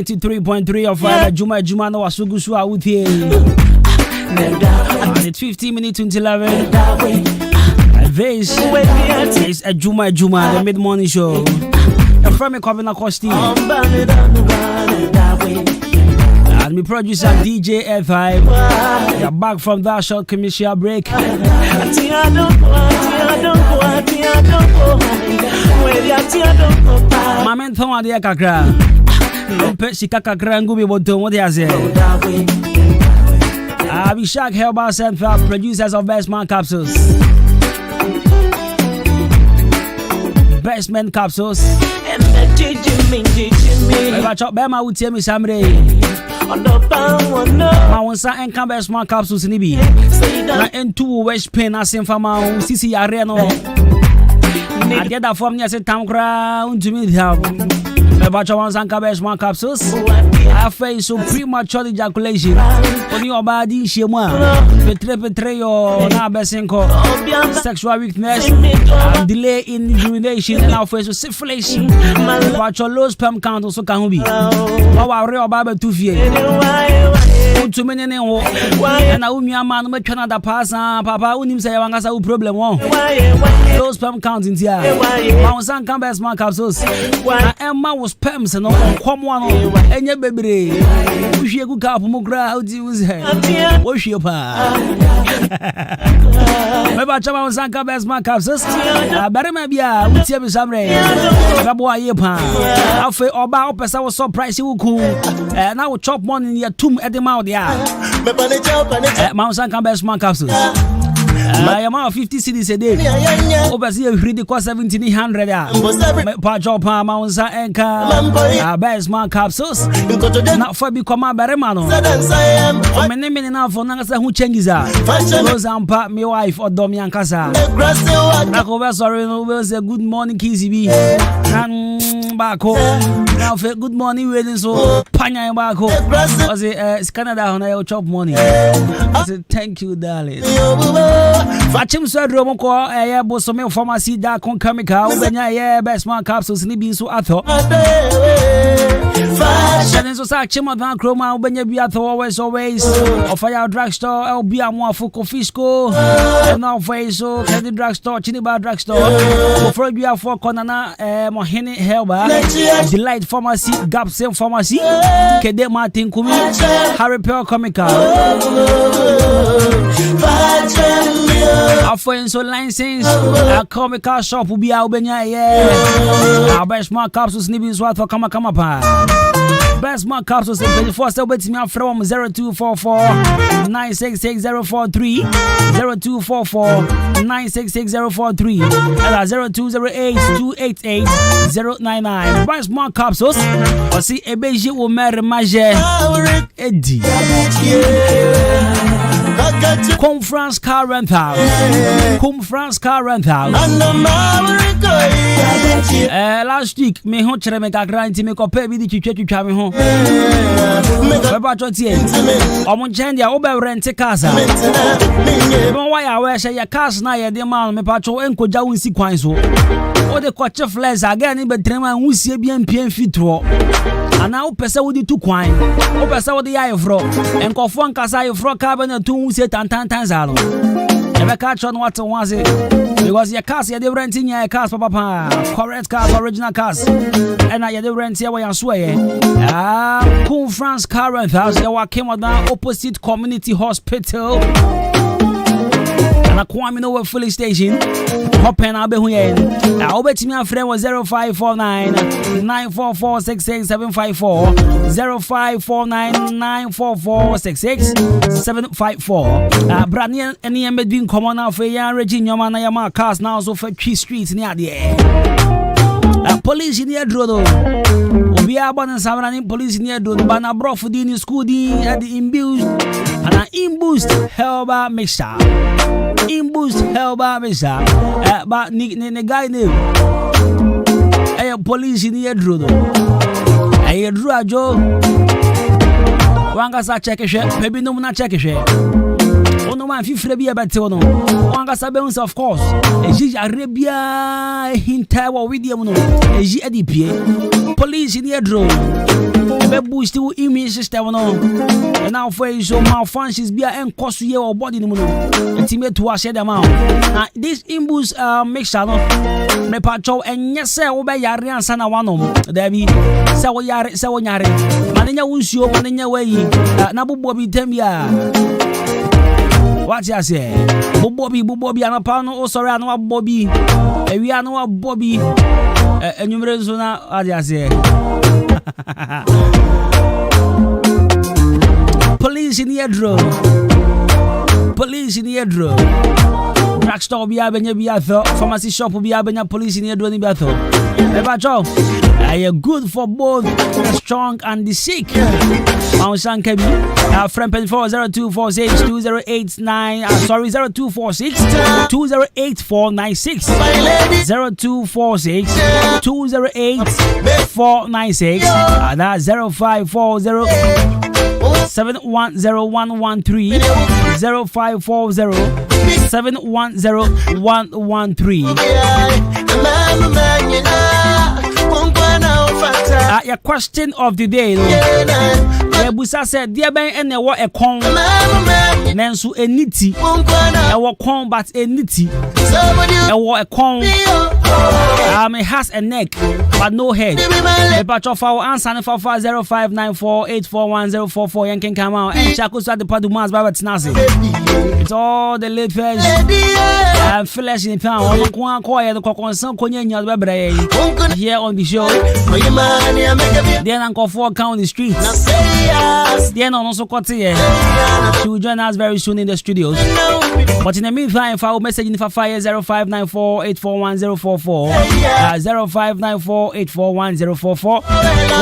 .3 of Adwuma Adwuma no wasugusu out here. It's 15 minutes until 11. This is Adwuma Adwuma, the mid-morning show. From Kwabena Costy. And my producer DJ F5. We are back from that short commercial break. Mamen thon ade kakra. Mpe sika kakra ngubi botom what ya say. Abishak Helba Central, producers of Best Man Capsules. Best Men Capsules. Bema would tell me Samre. I want some and Best Man Capsules in Ibi. And 2 West Pen as in Fama, Sisi Areno. I get that from yes, a town ground to me. About your ones and Best Man Capsules. I face so premature ejaculation. On your body, she won. Betray or Nabesenko. Sexual weakness. Delay in urination and our face of syphilis. About your low sperm count also can be. Our real Bible 2 years. Too many and I will me a man make Canada pass. Papa wouldn't say I have a problem. Low sperm count in here. My son come Best Man Capsules. Emma was sperms and all. Come one and your baby. Wish you good couple more crowd. Wash your pa. Maybe I was Sanka Best Man Capsules. Better maybe I would tell me some rain. Raboy pa. I'll say about Pesa was so pricey. And I will chop one in your tomb at the mouth. Mount Sanka Best Man Capsules. I am 50 cities a day. Overseas, read the cost 1700. Pajopa, Mount Sanka Best Man Capsules. Not for become a beremano. Many enough for Nangasa who changes her. Rose and Pat, my wife, or Domian Casa. I go sorry, was a good morning, Kizzy. And back home. Now, good morning, wedding so Panya back home. Was it Canada on I chop money? I said, thank you, darling. Fachim said Romoko, a Bosome pharmacy that con chemical, when I Best Man Capsules, Nibi so I thought. Fashion so Sachim than Chroma, when you be at always, or fire drugstore, I'll be a more for Fisco, and now face so Candy Drugstore, Chiniba Drugstore, for you have for Conana, Mohini Helba, Delight Pharmacy, Gap Same Pharmacy, Kede Martin Kumi, Harry Pearl Comical. Our friends so license, a comical shop will be Albania, our Best Man Capsules, Nibis, what for Kama. Best Man Capsules, 24 still betting me from 0244 966043, 0244 966043, and 0208 288 099. Best Man Capsules, or see a beji will marry Maje Eddie. Conference car rental. Conference car rental. Last week, me ho chere me kakra nti me kope bi di twetwa me ho. Baba chotie. Omo nchen dia wo be rent casa. Mo wa ya we she ya cars na ye de ma me pa cho enkoja wonsi kwan so. O de koche flex aga ni be trema wusie bi ampie fitro. Ana wo pese wo di tu kwan. Wo pese wo di ya evro. Enkofo nkasa evro ka be na tu wusie tantan zalo. Ebe ka cho no what was it? Because your cars, you're renting your cars, papa. Correct cars, original cars. And now you're renting your swear. Cool France car rentals. You came with that opposite community hospital. And I come in over filling station. Hopping I'll be here. I'll bet me a friend was 0549 944 66754 0549 944 66754. Brand new any between common now for young Regina Manayama cars now so for key streets near the air. Police in the Drodo. We are born in Savannah police in the Drodo. Bana brought for the school at the imbused and an imbused helba mixer. Imbused helba mixer. But the guy knew. A police in the Drodo. A Drajo. Wanga sa check a share. Maybe no one check a share. No man feel be about to know. Wanga sabens of course. Eji Arabia hintawa with you no. Eji adipie. Police in the drone. Be boost to immune system no. And now for so malfunctions be and cost you your body no. Intimate to share them out. Now this imbus mixture no. Me pacho and yes sir obe yare ansa na wanom. There be say wo yare say wo nyare. Manenya wunsuo manenya weyi. Na bobo bi tem ya. What you say? Bobby, Anapano, sorry, I know Bobby. We are no Bobby. And you know, what you say? Police in the drone. Police in the drone. drugstore be abenya be atho, pharmacy shop be abenya, police in do ni be atho. Eba cho, are good for both the strong and the sick. Mount Sankabi, friend pen 0246 2089, 0246 208496, 0246 208496, that's 0540 710113, 0540 710113. Your question of the day. Busa said, dear Ben, and there were a con, Nansu eniti, a war con, but eniti, a war a con, it has a neck, but no head. A batch of our answer for 0594841044 Yankin come out and Chakus at the Padumas Babat Nazi. It's all the late first and flesh in town. One quiet the cock on some Konya here on the show. Then Uncle 4 count the streets. Then also Kotia. She will join us very soon in the studios. But in the meantime, if I will message in for fire 0594841044, 0594841044.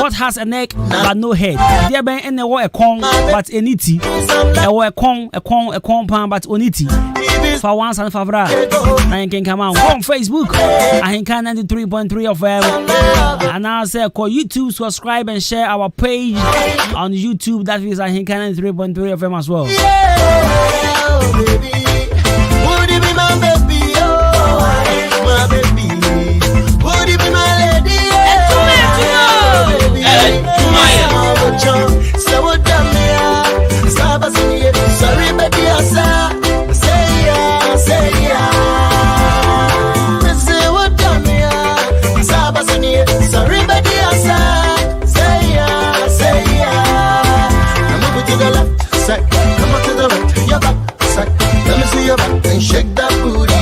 What has a neck but no head? There be any war a con but eniti. A war a con pan but oniti. For once and for bra. I can come out on Facebook. I can 93.3 of them. And I say call YouTube, subscribe and share our page on YouTube. That is I can 93.3 of them as well. Would you be my baby? Oh, my baby. Would you be my lady? Sorry, baby, I say yeah. Say what done me? Sorry, baby, I say yeah. I'm moving to the left side, come on to the right, your back side. Let me see your back and shake that booty.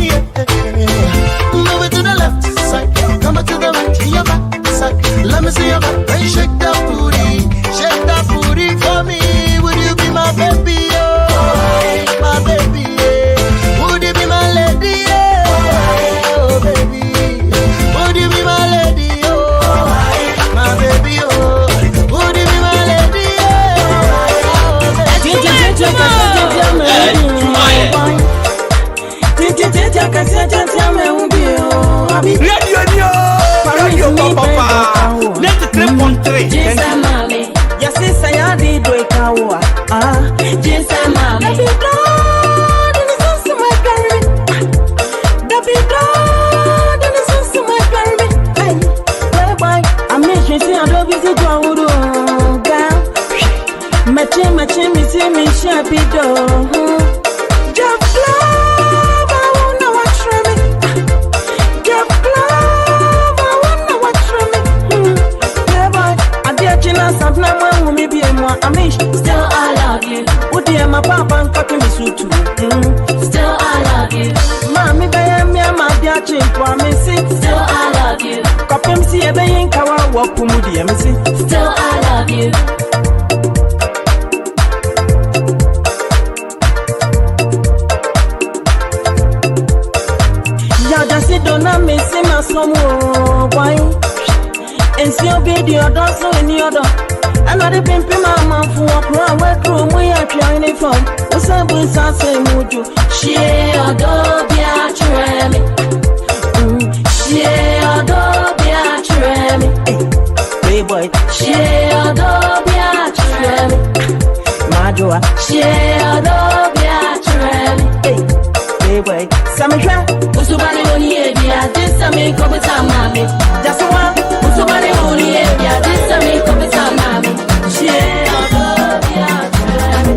Yeah. Move it to the left side, come on to the right, your back side. Let me see your back and shake that booty. Shake that booty for me. Would you be my baby? Oh, my baby. Would you be my lady? Oh, baby. Would you be my lady? Oh, my baby. Oh, would you be my lady? Radio Papa, let's clip on 3. Yes, I did do it. Yes, I'm still I love you. Oh dear, my papa and cooking me suit. Still I love you. Mommy, baby, my dear chick, still I love you. Copim see a bayin kawa walk to Moody, still I love you. Ya just don't miss him as some why. And still be the other so any other. Another pimpin' mama for a crowd where room we are trying from. What's up with us and would you? She adore ya tremmy. She adore ya tremmy. Hey boy. She adore ya tremmy. Majoa. She adore ya tremmy. Hey boy. Sammy Usubani only ya this me come with mami. Just one. Usubani only ya this me come with mami. She adore ya tremmy.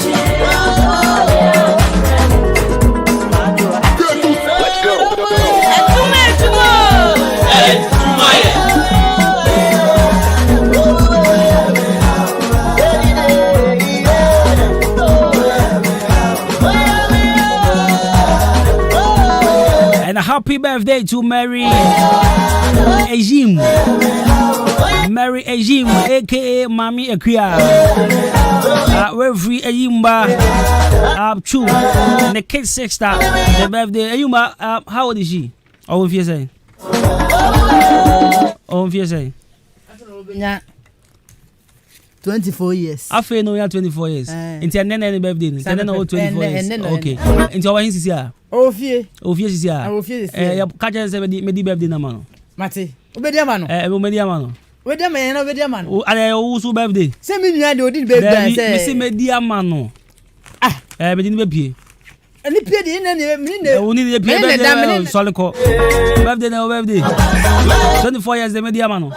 She adore ya tremmy. Let's go. And a happy birthday to Mary Ejim. Mary Ejim, aka Mami Ekia. Reverend Ejimba Chu. And the kid's sister. The birthday. Ejimba, how old is she? Oh, if you say. Oh, if you say. 24 years. I feel no, you are 24 years. Into any birthday. Into 24 years. Okay. Into our is here. Oh, fear. Oh, fear is here. Oh, fear is here. Catch us medi birthday na mano. Mate. Obedia mano. Obedia mano. Obedia man, obedia man. Oh, ale who birthday? Say me nua de odi birthday say. Me say media mano. Ah, me di be. Ani pie de na ne. Oni de pie birthday. Sorry ko. Birthday na birthday. 24 years the media mano.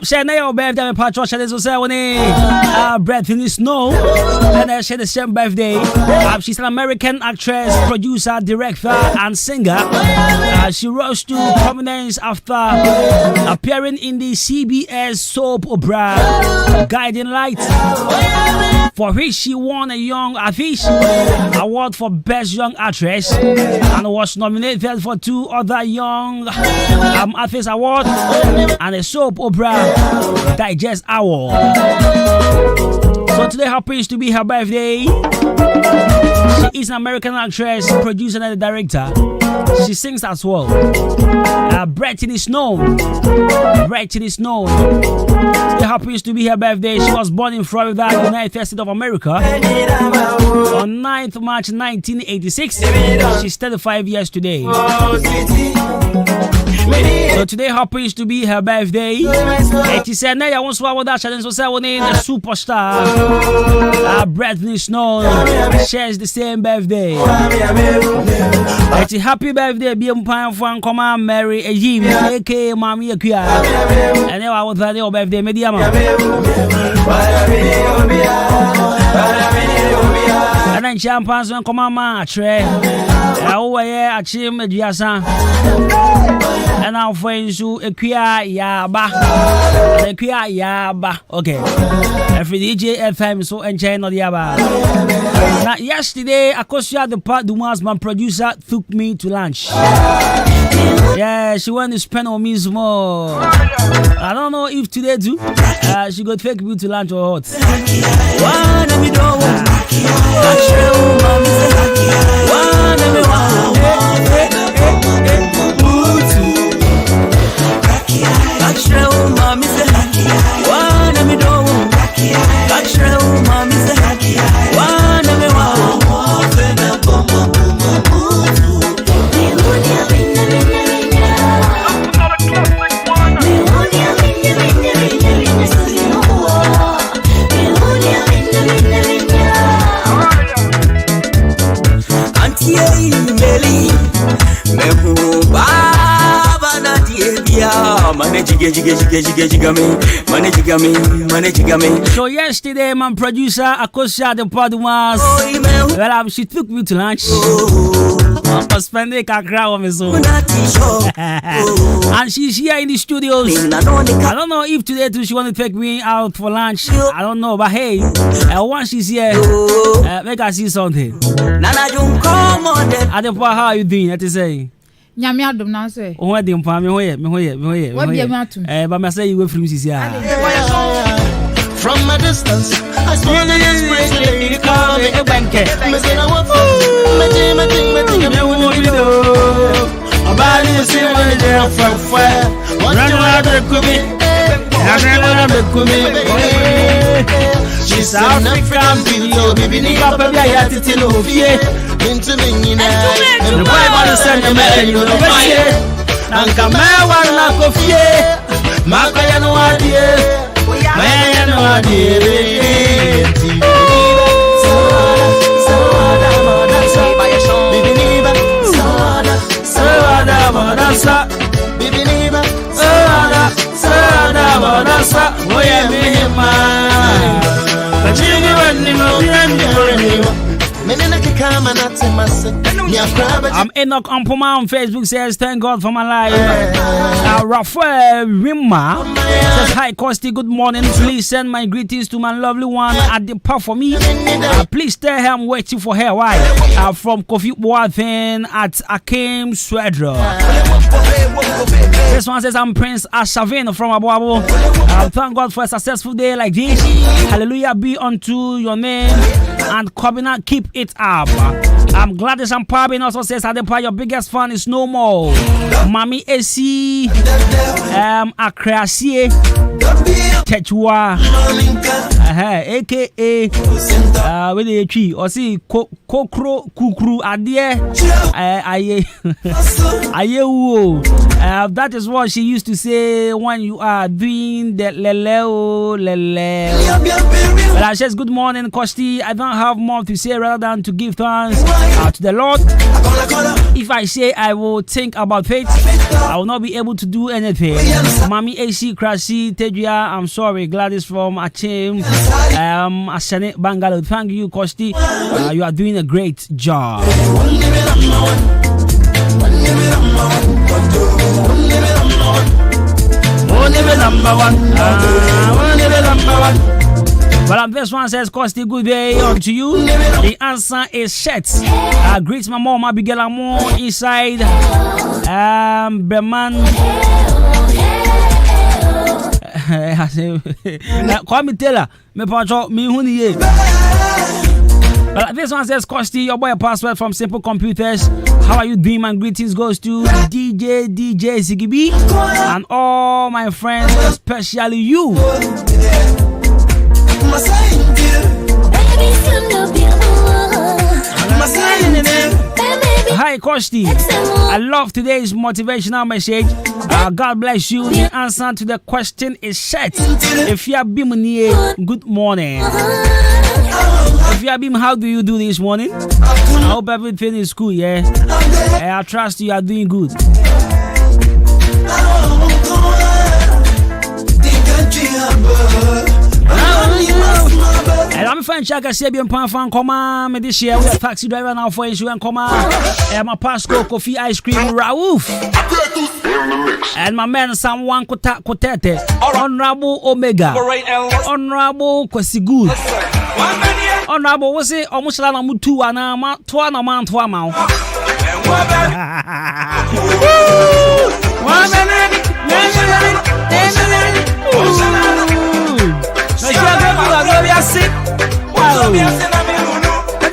Share na your birthday me patro share so say woni breath in the snow and share the same birthday. She's an American actress, producer, director and singer. She rose to prominence after appearing in the CBS soap opera Guiding Light, for which she won a Young Artist Award for Best Young Actress and was nominated for 2 other Young Artist Awards and a Soap Opera Digest Award. So today happens to be her birthday. She is an American actress, producer and director. She sings as well. Brighton is known. Brighton is known. Today happens to be her birthday. She was born in Florida, United States of America, on 9th March 1986. She's 35 years today. So today happens to be her birthday. She said, "Nay, I want to swallow that challenge." So say, "We need a superstar." Bradley Snow shares the same birthday. It's a happy birthday, be umpire for Nkoma Mary Ejim, aka Mami Ekia. And now I want to your birthday, media man. And then champagnes when come on, Trey. I achieve Mediasa. And our friends who Ekia Yaba. Ekia Yaba. Okay. Every DJ FM so enjoying the Yaba. Now, yesterday, Akosia the Adwuma's man producer took me to lunch. Yeah, she went to spend on me more. I don't know if today too. She go take me to lunch or what. So yesterday, my producer Akosia the Adwuma's, well, she took me to lunch. I spending a crowd of his own. And she's here in the studios. I don't know if today too she want to take me out for lunch. I don't know, but hey, once she's here, make her see something. Adwuma, how are you doing? What you say? Nyame adom na so e. O de mpa me hoye. What be me atum? But me say you from sis here. From a distance, I saw the express. You call me a banker. Me say I want me about you see when they're from fire. What you want to cook me? She's African video, baby, ni papa bia ya tete no fie. Into me nyina. The boy want to send me and you know why. Nanka me wana ko fie. Maka ya no adie. Me ya no adie. Menina kikama na Enoch Ampoma on Facebook says, thank God for my life. Rafael Wimma says, hi Costy, good morning. Please send my greetings to my lovely one at the pub for me. Please tell her I'm waiting for her. Why? From Kofi Boateng at Akim Swedra. This one says, I'm Prince Ashavin from Abu Abu. Thank God for a successful day like this. Hallelujah be unto your name. And Kwabena, keep it up. I'm glad that some Pabin also says, Adepa, your biggest fan is no more. Mami AC, Akrasi, Techua, aka, with the tree, or see, Kokro, Kukru, Adie, Ayewo. That is what she used to say when you are doing the leleo. But I says, good morning, Costy. I don't have more to say rather than to give thanks to the Lord. If I say I will think about faith, I will not be able to do anything. Mami AC Krasi Tejia, I'm sorry. Gladys from Achim, Ashane Bangalore. Thank you, Costy. You are doing a great job. Well, this one says, Costy, good day on to you. The answer is Shet. Greet my mom, Abigail Amon, inside Breman. Call me Taylor. Me pacho me huni. Well, this one says, Costy, your boy password from Simple Computers. How are you doing? My greetings goes to DJ Zigibi and all my friends, especially you. Hi Costy, I love today's motivational message. God bless you. The answer to the question is Shet. If you are Bimuni, good morning. If you are Bim, how do you do this morning? I hope everything is cool, yeah? I trust you are doing good. And I'm fine, Chaka Sabian Panfan, Coma, Medicia, we are taxi driver now for insurance, Coma, and my Pasco coffee ice cream, Raouf. And my man, someone Kotete, Honorable Omega, Honorable Kwasigu, Honorable, was it almost like Mutu and Tuana Man Tuamau.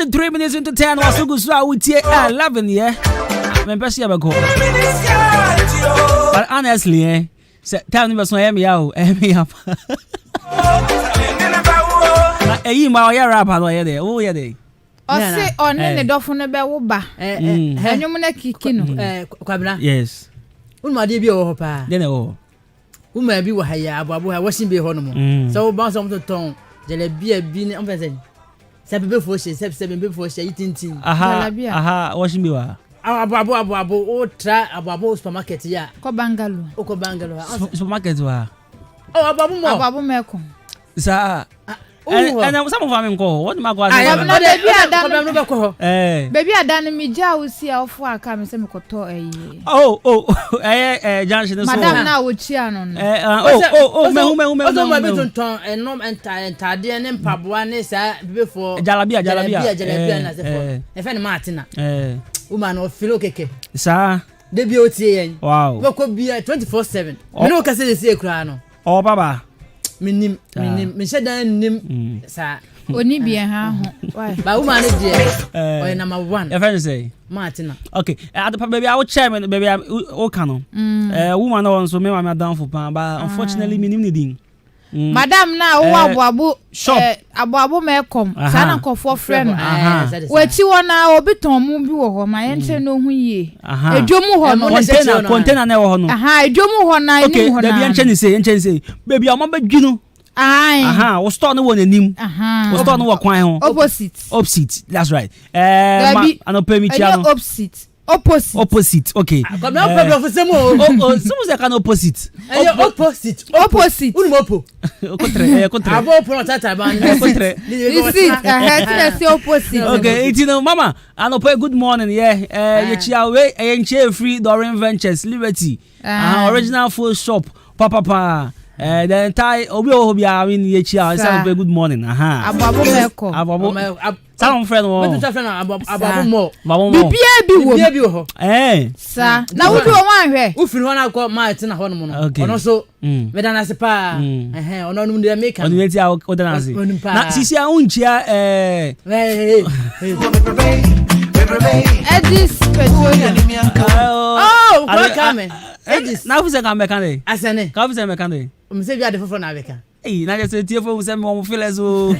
3 minutes into 10 was so good. So I would say 11, yeah. But honestly, time never saw me out. Oh, yeah, they. I say on the Doffon Bewoba. And you want to kick in. Yes. Then who may be what I wasn't be home. So bounce on the tongue. There be a bean on the 7 before she said 7 before she eating tea. Aha, washing me. Abu try about supermarket, yeah. Cobangalo. Supermarket. Oh, Abu Melcom. Sir. And some of them go. What am I going to baby, I done me jaw see how far come and some koto. Johnson, Madame now with Chianon. And no entire and Pabuane, sir, before Jalabia, if any Martina, woman of Philokeke, sir, the beauty. Wow, what could be 24/7. I know, can say the Crano. Oh, Baba. Minim, nim, sir. Only be a but woman is there. Number 1. If I say Martina. Okay, at the baby, our chairman, baby, Okano. Woman also made my down for Pan, but unfortunately, meaning. Madam now, Abu shop Abu Melcom, Sana for friend. What you want now, Beton Mubu, my answer no ye. A Jomu container never. Aha, Jomu, okay, the say, baby, I'm a Juno. Aha, was starting one in him. Aha, was starting what quite opposite. That's right. And I'll pay me channel opposite. Opposite. Okay. Problem for some. Some say can opposite. Opposite. Unmopo. Kontre. Abo protata ban. Kontre. Opposite. Okay, you know, Mama, I know good morning. Yeah. You chia free Doreen Ventures Liberty. Original full shop. Papa. The entire Obia, I mean, you good morning. Ababo Meko. Ababo. Some friend mo. Ababo mo. Bibia bi ho. Sa. Na wo do wan hwe. Wo firi ho na ko mate na ho no no. Ono so. Me dan ase pa. Ono no de make. Ono weti a o dan ase. Na sisi a unchia Edis Petroleum. Oh, welcome. Edis. Na fu se kan be kan dey. Asene. Ka fu se me kan dey. Me se bi ade fofo na be kan. Na just tie fo se me mo feel as o.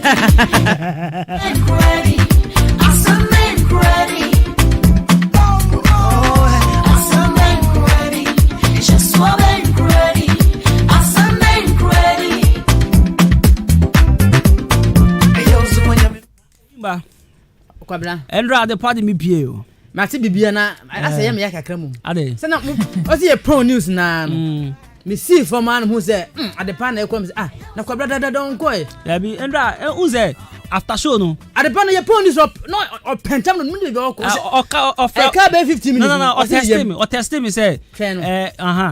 Kwabena. Endra the party me pie o. Mati bibia na asa ye me yakakra mu. Ade. Se na o se ye pro news na me see for man who say adepa na ekom say na Kwabena dada don ko e. Ya bi Endra who say after show no adepa na ye pro news no or pentam no me be o ko say o ka be 15 minutes. No o test me say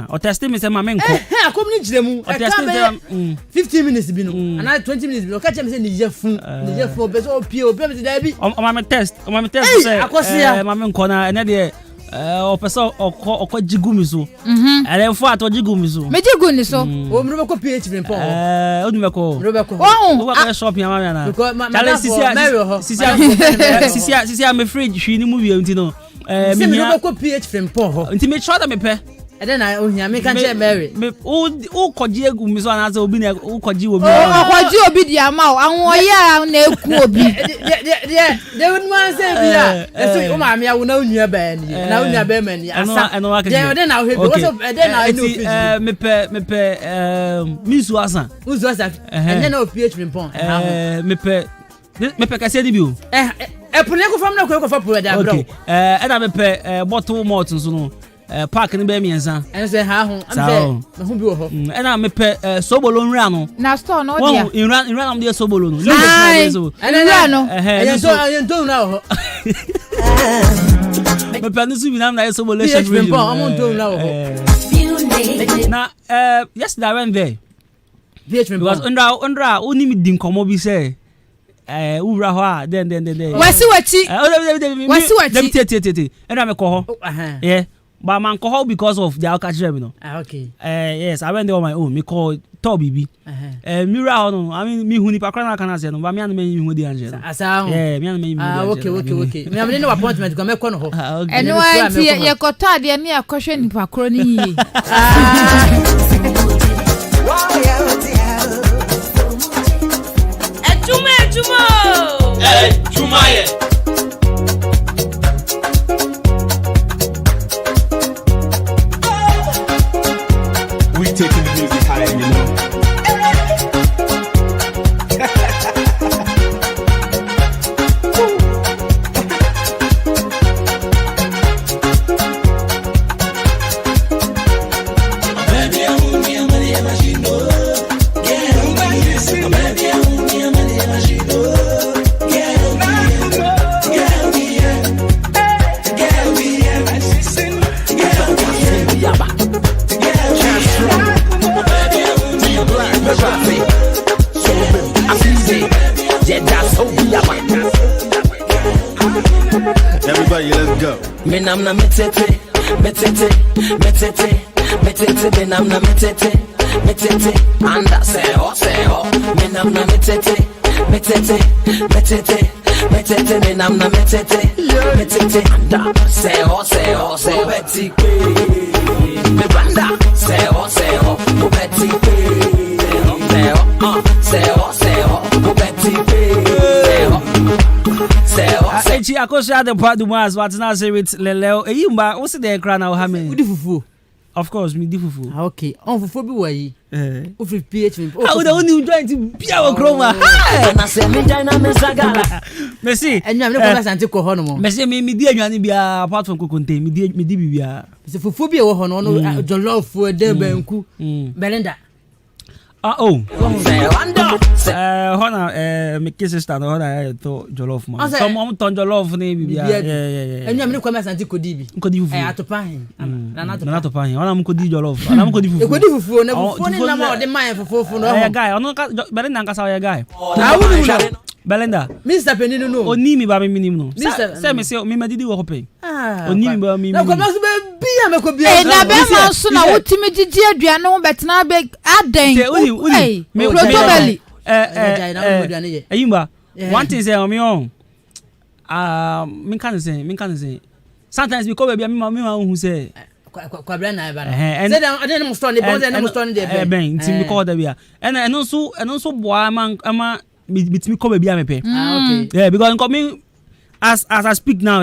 o test me say ma me nko. Akom ni jire mu. O test me 15 minutes bi no and 20 minutes bi no ka che me say ni ye fun be so pie o be me say bi o ma me test say ma me nko na ene de o person o jigumi so ele fo ato jigumi so me jiguni so o mro be ko ph me pon o du me ko o go shop ya ma na sisia me fridge hwi ni mu wie nti no me mro be ko ph me pon ho nti me try that me pe ede na ohia me kan che Mary me o koji egu mi so na say obi na o koji obi o koji obi di ama o awon ya na eku obi de won man say bia eso o ma me awu na onua ba ni na onua ba ma ni asa de ode na ohwe o so ede na no me pe misu asa ene na o ph me pon me pe kase di bi o pune ko fam na ko fa pro da bro na me pe bottle malt so no park ni be miensa ense ha ho am se me hu bi wo ho na me pe sobolo nra no na store no dia nra na me sobolo no nra no yen na ho me pe ni su bi na sobolo chef me pon am don na ho na yesterday I went there because Undra oni mi din komo bi say ura ho a then wasi wachi and I me ko ho yeah but man ko ho because of the alkachi no okay yes I went there on my own me call to bibi mira ho no I mean me hu ni pakra na kana say no ba me an me hu di anje asa yeah me an me hu di okay me am no appointment go me ko no ho eno anti ye ko to ade me akohwe ni pakro ni yi Adwuma ye we taking the music higher, you know. Everybody, let's go. Me nam na metete, me nam na metete, anda say ho. Me nam na metete, me nam na metete, anda say ho, Betty, me banda say ho, Betty, say ho, Betty, akosha the Adwuma Adwuma as what now say with leleo eyimba wo se dey kra na wo ha me udi fufu Of course, me di fufu. Okay. On fufu bi wa yi. Ofi PH me. Ah, we only join to bia wo kroma. Na se me dina me sagala. Merci. Enwa me ko na sante ko ho no mo. Merci me di anwane bia apart from kokonte me di bibia. Se fufu bi wo ho no jollof fu de banku. Belinda. Hona me sister no hona to jollof man. Some ton jollof ni bibia. Yeah. Enwa me ko na sante ko di bi. Ko di fufu. Atopa hin. Na atopa hin. Hona mo ko di jollof. Hona mo ko di fufu. Ko di fufu na fufu ni na mo de man fufu no. Guy, ono ka Belinda nka sa guy. Belinda. Mr. Penino no. Oni mi ba me minim no. Say me say me madidi wo hope. Oni mi ba me. Na ko maso be bia me ko bia. Na be ma so na wotimi gigi aduane wo betena be aden. Uni. Me protobeli. Ayimba. One thing say me on. Me can say. Sometimes because baby me ma hu say Kwabena ba. Say dem I don't store ni bon say dem store ni dey. Ben, ti me call that bia. And so boy man ama bitimi call baby am pe. Okay. Yeah, because me as I speak now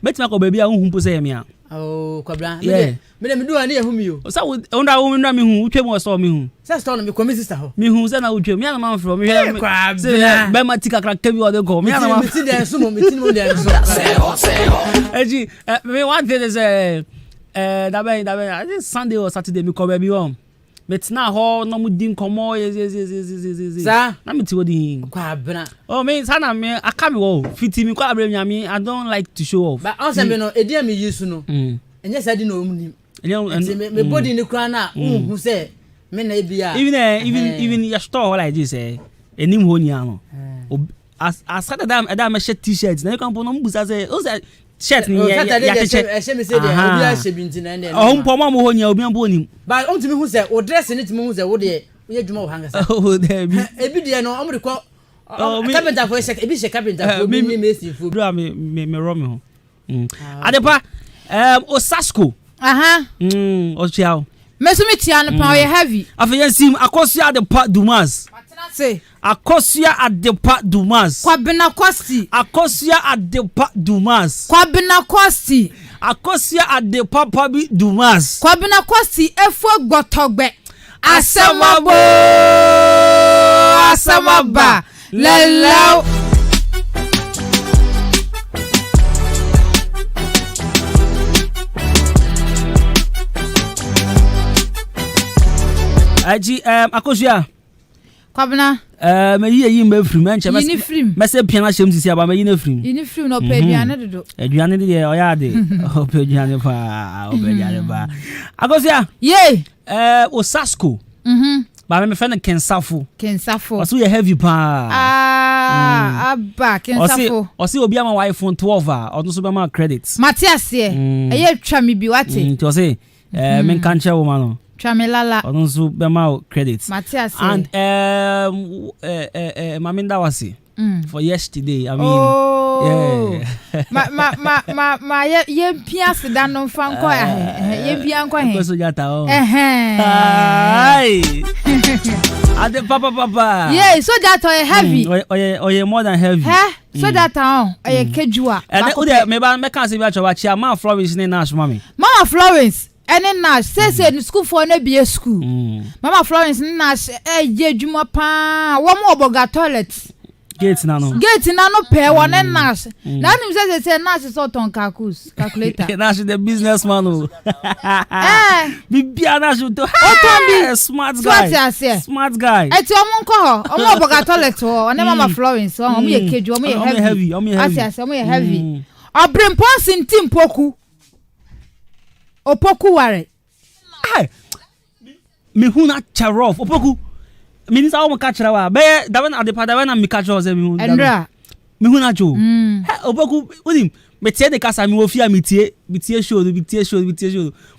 betimi call baby hu po say me a. Oh, Kwabena. Yeah. Me dem do ani ehum yo. So onda wo me hu twem wo so me hu. Say store no me come sister ho. Me hu say na wo twem. Me na man from me hear. Kwabena. Be ma tika kra kebi wo de go. Me na man. Me ti dey so mo dey so. Eji me one thing is that I think Sunday or Saturday me come baby home. But now ho no mu din komo yes. Sir, na me ti wodi. Kwabena. Oh me sana me aka me wo fiti me kwa abrem nyame. I don't like to show off. But also me no edi am use no. Enye say di no omnim. Me body ni kra na hu say me na bia. Even your store like this enim ho nia no. As said that me shirt t-shirts na you can put no busa say o say shirt ni ya che me say dey obi a she binti na ndey. Oh mpo ma mo ho nia obi am bo nim. But on timi hu say o dress ni timi hu say wo dey we adwuma wo hanga say. Oh there be. Ebi dey no omri ko carpenter for check ebi she carpenter for me mesi fu. Bro me ro me ho. Adepa Osasco. O chiao. Mesumi tia no pa o heavy. Afa sim Akosia Adepa Dumas. Say Akosia Adepa Dumas. Kwabena Costy. Akosia Adepa Dumas. Kwabena Costy. Akosia Adepa Pabi Dumas. Kwabena Costy efo gbotogbe. Asamabo. Asamaba. Lelo. Aji Akosia Kwabena me yi me free man che me se piana shem sisi aba me yi na free yi ni free no pe aduane dodo aduane de o ya de o pe aduane pa o pe aduane ba Akosia ye Osasco ba me fe na Kensafo Oso ye heavy pa abba Kensafo Osi obi ama iPhone 12 odun so be ma credits Matias ye eye twa me bi wate to say men kan che wo ma no Tramelala. Odun so be ma credits. Matias. And Maminda wasi for yesterday. I mean, yeah. Ma ye pias da no fan ko ye pian ko he. Ko so jata o. Ai. Ade papa. Yeah, so jata heavy. Oye more than heavy. So jata on oye kejua. And me can say bi achoba chia Ma Florence ni Nash mami. Mama Florence ene Nash say ni school for na be school. Mama Florence ni Nash ye adwuma pa wo mo oboga toilet. Gate na no pe wo ne Nash. Na nim say Nash so ton calculator. Nash the businessman o. Bibia Nash to smart guy. Eti omo nko ho omo oboga toilet ho ne Mama Florence omo ye keju omo ye heavy. Omo ye heavy. Obrempon sintim poku. Opoku ware. Me hu na charof. Opoku. Minisa o mo ka chira wa. Be da when Adepa da when am ka chira say me hu. Endra. Me hu na jo. Opoku unim me tie de kasa me wo fia me tie show.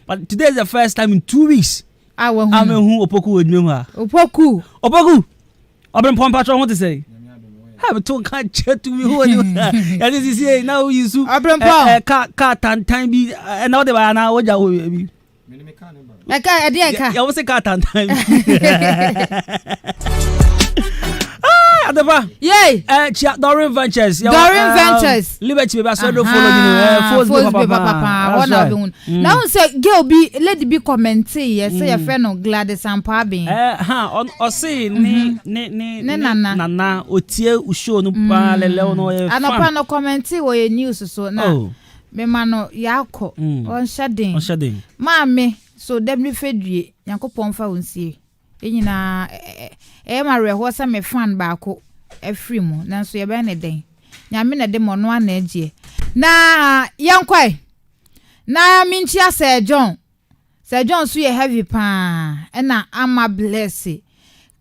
But today is the first time in 2 weeks. I will hu Opoku odwem ha. Opoku. Obrempon patro what to say? Have to can't chat to me who ya this is here now you su car tan bi and now they ba na oja ho bi ya was a car tan Adaba. Yay. Dorin Ventures. Dorin Ventures. Liberty be so do follow papa. Now say girl be lady be comment yes say your friend no Gladys Ampa bin. O say ni nana otie ushow no pa lele no e. Anopa no comment wo ye news so na. Me ma no yakọ on shading. Maame so dem fedue Yakopon fa wonsie. Enyina ma reho sa me fan baako afri mu nanso ye be ne den. Nyame na de mono ana agye. Na yankwai. Na minchia Sir John. Sir John so ye heavy pa. Na ama bless.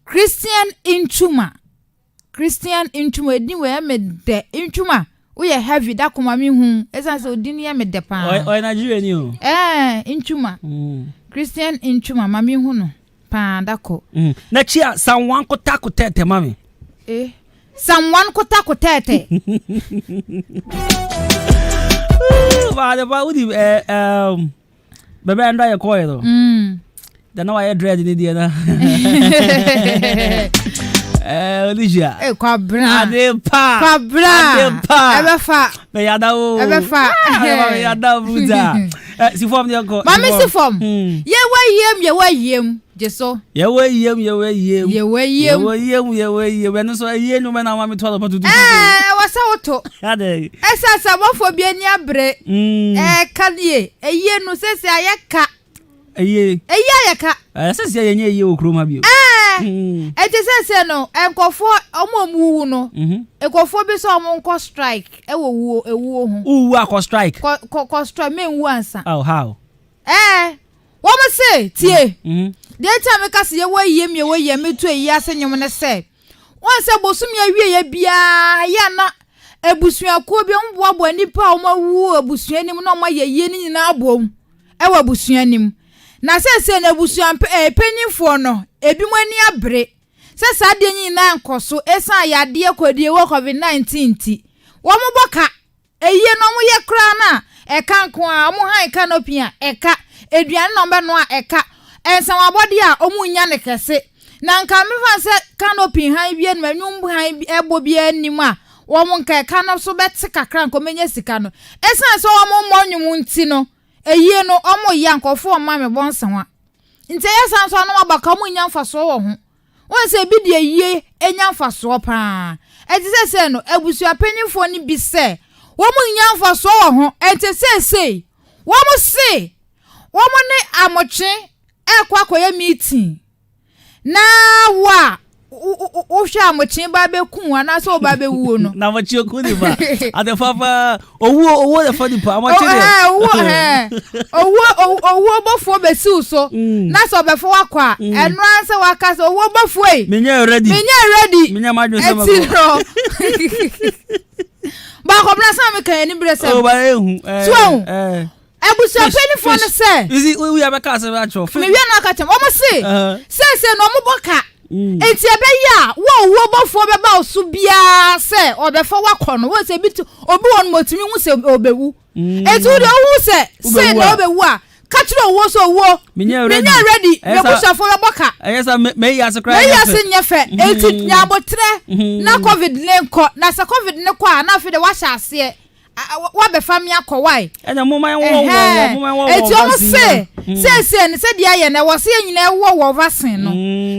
Christian Intuma edi we me de Intuma. We are heavy that come me hu. Esa so odi ne me de pa. O Nigeria ni o. Intuma. Christian Intuma mami hu no. Pa dako. Na chia someone kota kotete mami. Someone kota kotete. Ba udi bebe anda ye ko yedo. Da na wa ye dread ni dia na. Olivia. Kwabena. Adepa. Kwabena. Ebefa. Me yada o. Ebefa. Me yada buda. Si form dey go. Mami si form. Ye wa yem. Jeso. Ye wa yem. No so ye no me na mami to do. Wasa woto. Ade. Esa sabofo bi ani abre. Kanie. Eye no sese ayeka. Eye ayeka. Sese ye nye okroma bio. Eti sese no enkofo omomu no. Ekofo bi so omonko strike ewo hu. Uwu akọ strike. Ko strike me wu ansa. Oh how? What me say tie. The time me kase ye wa yem to eyi ase nyom ne se. Won se bosumi awie ye bia ya na ebusuakuo bi omboabo nipa omawu ebusuanim na omaye ni nyina abom. Ewa ebusuanim. Na se na ebusuan penifo no ebi mani abre. Se sade nyina nkoso esa yade akwadie wo COVID-19 ti. Wo mo boka eye no mo ye kra na eka nko a mo han canopy a eka eduan no be no a eka ensa wabode a omunya ne kese na nka me fa se canopy han bia no anwum han ebo bia anim a wo mo nka eka no so bete kakra nko menya sika no esa so wo mo monwum nti no eye no omo yankofo o ma me bonsanwa nti yesa so no abaka mo nya mfaso wo ho won se bi de eye enya mfaso pa enti se no abusua penifo ni bi se wo mo nya mfaso wo ho enti se wo mo se wo mo ne amoche ekwa koye meeting na wa o hwa amoche ba be kun ana so ba be wuo no na amoche ku ni ba adefafa owo the funny pa amoche owo bofo be si so na so be fo wakwa enu anse waka so owo bofo e menya ready menya madun sama ko ba ko bra sam kan ni brese o ba ehu ebusu penifo no se isi we ya be ka se ba cho me wi na ka tem o mo se no mo boka enti ebe ya wo bofo be ba osu bia se obefo wakọ no wo se bitu obi won motimi hu se obewu enti wo de hu se na obewu a ka kiro wo so wo menya ready me busafo be boka yes me ya se cry me ya se nyefe enti nyabotre na covid ne nko na se covid ne ko a na afi de wa sha ase wa be fami akowai enya moma wo eti o se ne se dia ye na wo se nyina wo vaccine no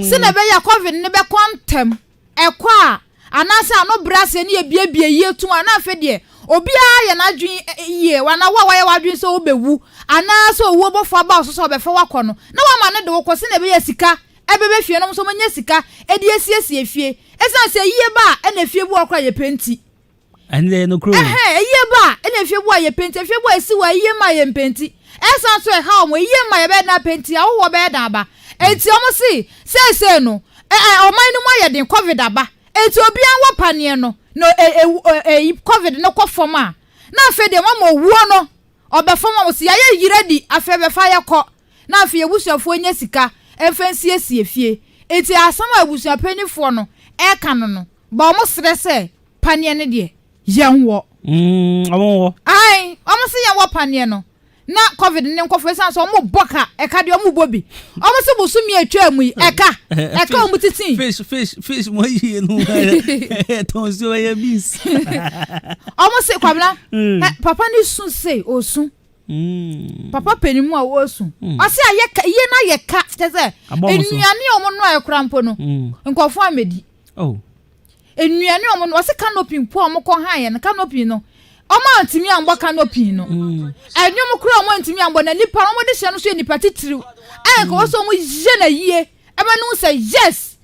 se na be ya covid ne be kontem ekwa anase ano brase ne ebiebie yetu ana afi de obia ye na dwen ye wana wa ye wadwen so obewu anase owo bofo ba so so be fa wakọ no na wa ma ne de wo ko se na be ya sika ebebe fie no so manya sika edi esiesie fie esan se yie ba na fie bu okra ye penti ande no kro eye ba na fie bu ye penti fie bu esi wa ye ma ye penti esan so ha o ye ma ye be na penti a wo be da ba enti o mo se no o man no mo ye den covid aba enti obi an wo pane no covid no ko foma na afi de mo wuo no obefoma mo si ya ye yiredi afi be fa ye ko na afi ebusuafo nya sika efensie sie fie enti asama ebusuapanifo no e kan no ba mo sere se pane ne de yenwo omo ai omo se yenwo pane no na covid ne nkofo san so mo boka eka de mo bobi omo se bosumi atwa mu eka omo titin fish mo yi no ton so ya bis omo se Kwabena papa ni sun se osun papa penimu a wosun o se ayeka ye na yeka tese enuane omo no ayekura mpo no nkofo amedi enuane omo no o se canopy mpo omo ko han ye na canopy no omo antimi ambo canopy no enyom kura omo antimi ambo na nipa omo de hye no so nipa titiriw ko so omo je na yie ema no say yes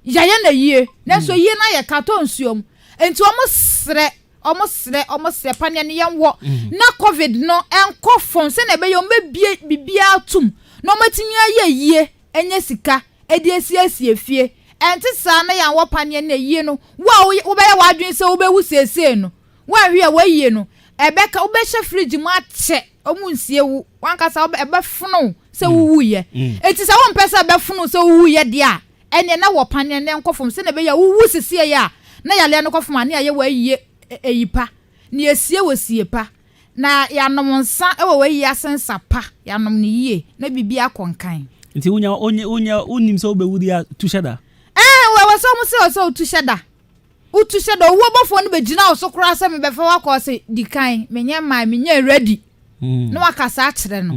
yaye na yie na so yie na ye kato nsuom enti omo sre panya ne yenwo na covid no enko fon se na be yo mebie bibia atum no matimi aye yie enye sika edi esiesie fie enti sa na yan wo panya na yie no wo be ya wadwen se wo be wu sese no wa hwe wa yie no ebeka wo be hye fridge mu ache omu nsie wu wankasa wo ebe funu se wu ye enti sa wo mpesa be funu se wu ye de a ene na wo panya na enko fon se na be ya wu sese ya na ya le no kofo ma na ya wa yie eyipa ni esie wosie pa na yanom nsa ewo wayi asensa pa yanom ni yie na bibia konkan nti unya unim so bewudi a tushada we so mo se tushada utushada wo bofo no begina so kura se me befa wakọ se dikan menye ma menye ready no wakasa akire no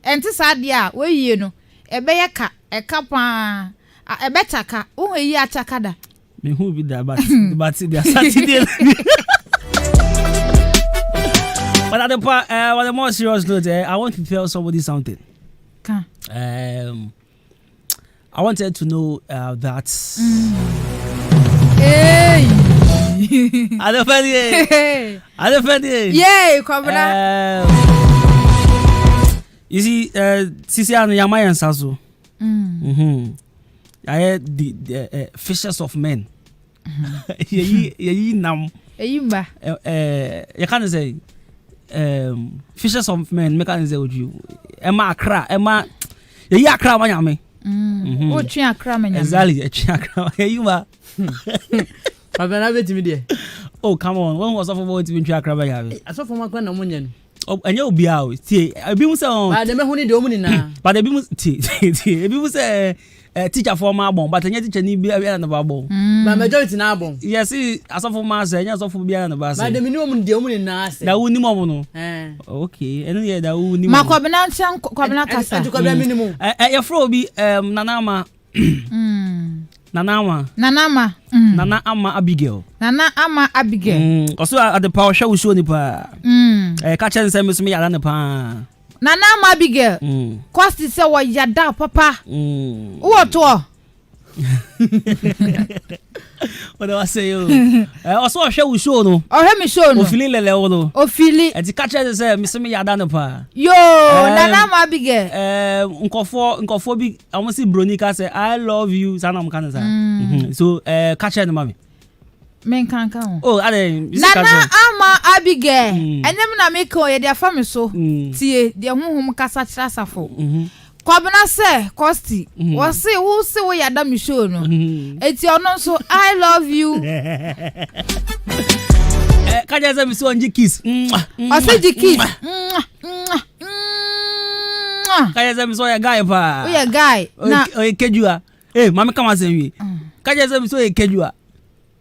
enti sa de a we no ebe ye ka eka pa ebe taka wo yi ataka da me who be that but the Saturday. But at the more serious note, I want to tell somebody something. I wanted to know that. Hey. I don't find it. Yay, Kwabena. You see, Sisi and Yamayan Sasu. I had the fishers of men. Ye nam. Eyimba. You can't say fishers of men. Me can't say with you. Emma Accra. Emma. Ye Accra manyame. O twi Accra manyame. Exactly. Twi Accra. Eyimba. Kwabena betimi de. Oh come on. When was off about to twi Accra manyame? Asofo makwa na monye no. Enye obi a o. Tie. Ebi mu say on. Ba de me hu ni de omu ni na. Ba de ebi mu tie. Ebi mu say teacher for my bon but any teacher ni be na ba bon ma majority na bon yes asofo ma say nya asofo bia na ba say ma de minimum de omu ni na say da woni mo no okay enu ye da woni mo ma Kwabena chan Kwabena kasa Kwabena minimum ye fro bi nanama Nana Ama Abigail also at the power show show ni pa ka chen say me ya na pa Nana Ama Abigail Costy say wo yada papa wo to what do I say you also show show no me show no o feeling lele o no o feeling e ti ka chen say me yada na pa yo Nana Ama Abigail nkofo bi almost broni ka say I love you sana mo kan say so ka chen mami men kan oh ade Nana Ama Abigail enem na me ko ye dia fam so tie dia honhom kasa kira safo Kwabena say Costy wo se wo yada me show no eti ono so I love you ka ja say me so onji kiss o say di kiss ka ja say me so ya guy pa o ya guy na o kejua mama kama say wi ka ja say me so ya kejua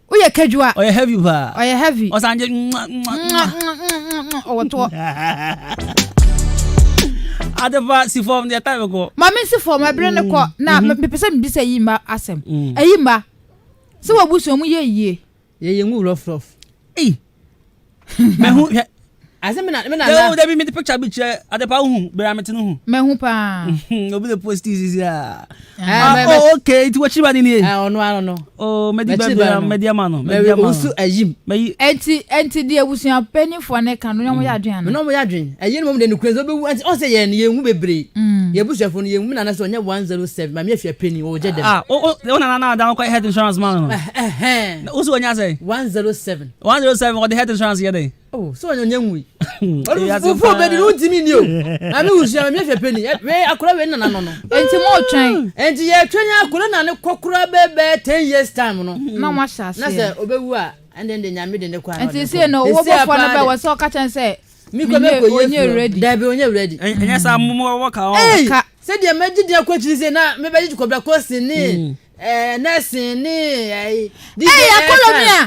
Uye kejua. Oye heavy ba. Oye heavy. Osanje. Owoto. Adeba si form the time go. Mama si form abre ne ko na me pese me bisa yima asem. Eyima. Se wabuso mu ye. Ye ngu rough. Me hu asem na no there be me the picture bi che adepa hu be ametene hu. Me hu pa. Obi the post is here. Okay, it what you ni. No. Oh, media man. Usu ajim. Enti de abusuan penifo ne kan no mo ya adwen no. No mo ya adwen. Eyi no mo de nukwenzo be o say ye ne ye hu bebre. Ye busuafo no ye hu na na so onye 107 ma me afia penny o je dem. Na down quite health insurance man. Usu onya say 107. 107 what the health insurance here dey. Oh, so onye nwi. Fo be di untimi ni o. Ami usuafo me afia penny. We akora we na no. Enti mo twen. Enti ye twen akora na ne kokora bebe 10 years time no. Na ma sha se. Na say obewu a and then the nyame de ne kwa. Enti say no wo bofo na be we so ka chen say Me go make onye ready. Da be onye ready. Enya sa mo work out. Ka say dey meji dey kwatiri say na me be Kwabena Costy ni nursing ni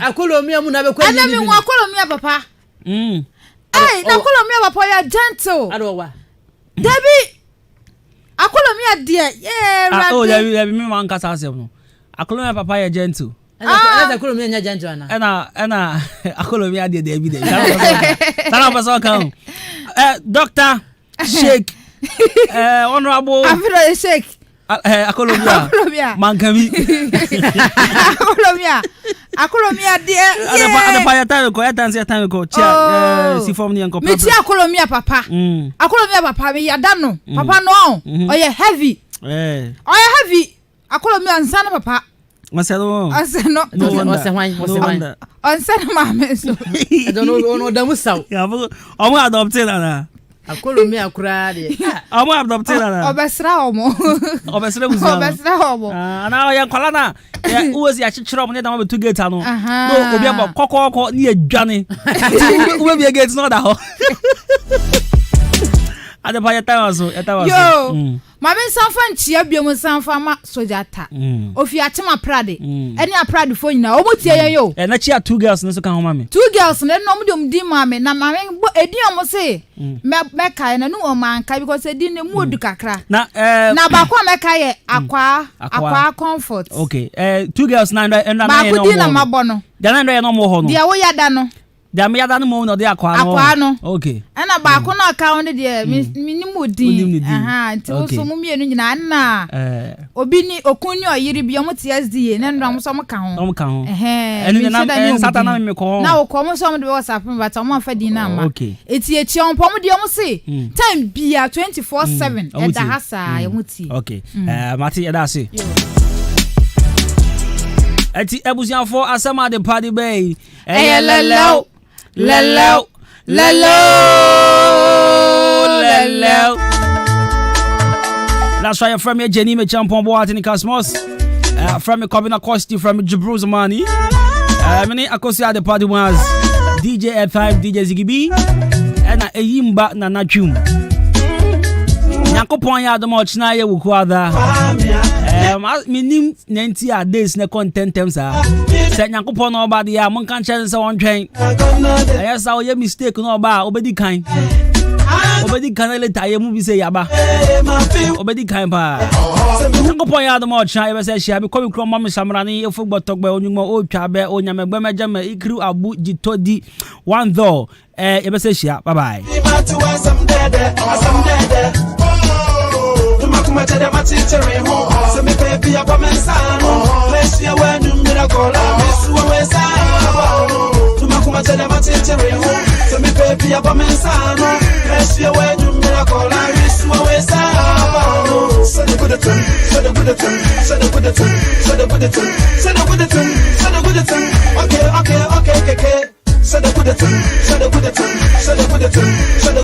akolomia mu na be kwatiri. Ana me wo akolomia papa. Na akolomia papa ya gentle. Adowa. Dabi akolomia dia yeah. Oh, Dabi me man kasa asem no. Akolomia papa ya gentle. Ana akolomia nya gentle ana. Ana akolomia dia Dabi dey. Tana paso kan. Doctor Sheikh honorable Afro Sheikh akolomia mankami akolomia dia ada pa ya time ko chia si form ni enko problem. Me ti akolomia papa. Akolomia papa me yada no. Papa no. Oye heavy. Oye heavy. Akolomia nsana papa. Maselo. Aseno. Onsana mama so. I don't know no da musaw. Ya bo omo adopted na. Akolomia akura de. Omo adopted na. Obesra omo. Obesra buza. Obesra omo. Na ya kwala na. Ya uwezi achichira omo ne da ma betu gate ano. No obi abo kokoko ni adwane. Uwe bi gate no da ho. Ada pa ya tawaso. Yo. Mama sanfa nchia biom sanfa ma sojata. Ofi atema prade. Eni aprade fo nyina omotie yen yo. Na chia two girls no so kan ho mame. Two girls no no mudom di mame na mame edi omo se me kai na no man kai because edi ne mu odu kakra. Na ba kwa me kai akwa comfort. Okay. Two girls na no. Ba ku di na mabo no. Da na no mo ho no. Dia wo yada no. Da me yada no mo no de akwa no. Akwa no. Okay. Ana ba ko no account de minimu din. Nti wo so mu mienu nyina na. Obi ni okun ni oyiri bi omo TSD na ndram so mo ka ho. Omo ka ho. Eni na satana me ko. Na wo ko mo so mo de WhatsApp me but omo afa din na ma. Okay. Eti echi on pom de omo se time bia 24/7 e da hasa ye muti. Okay. Mati e da se. Eti ebusianfo asema de party bay. Lelo. That's why from your Jenny me champon boy at in Cosmos. From Kwabena Costy from Jibru's money. Many akosia the party was DJ F5 DJ Ziggy and a yimba na nachum. Yakopon ya do much na ye wukwada. Minim 90 days na content terms ah. Say Yakopon no ba dia mon kan chance on train. Yes how ye mistake no ba obedi kan. Obedi kan later ye mu bi say yaba. Obedi kan pa. Yakopon ya do much na ye say share be come kro mam samrani e fogbo togba onyumo o twa be onyamegba majama ikru abu jitodi one though ye be say share bye bye. So me baby a comenzano, let's see when you miracle, miss you always to makuma tell them so me baby a comenzano, let's see when you miracle, miss you always so the good thing, so the good thing, so the good thing, so the good thing, so the good thing, so the good thing, okay, so the good thing, so the good thing, so the good thing, so the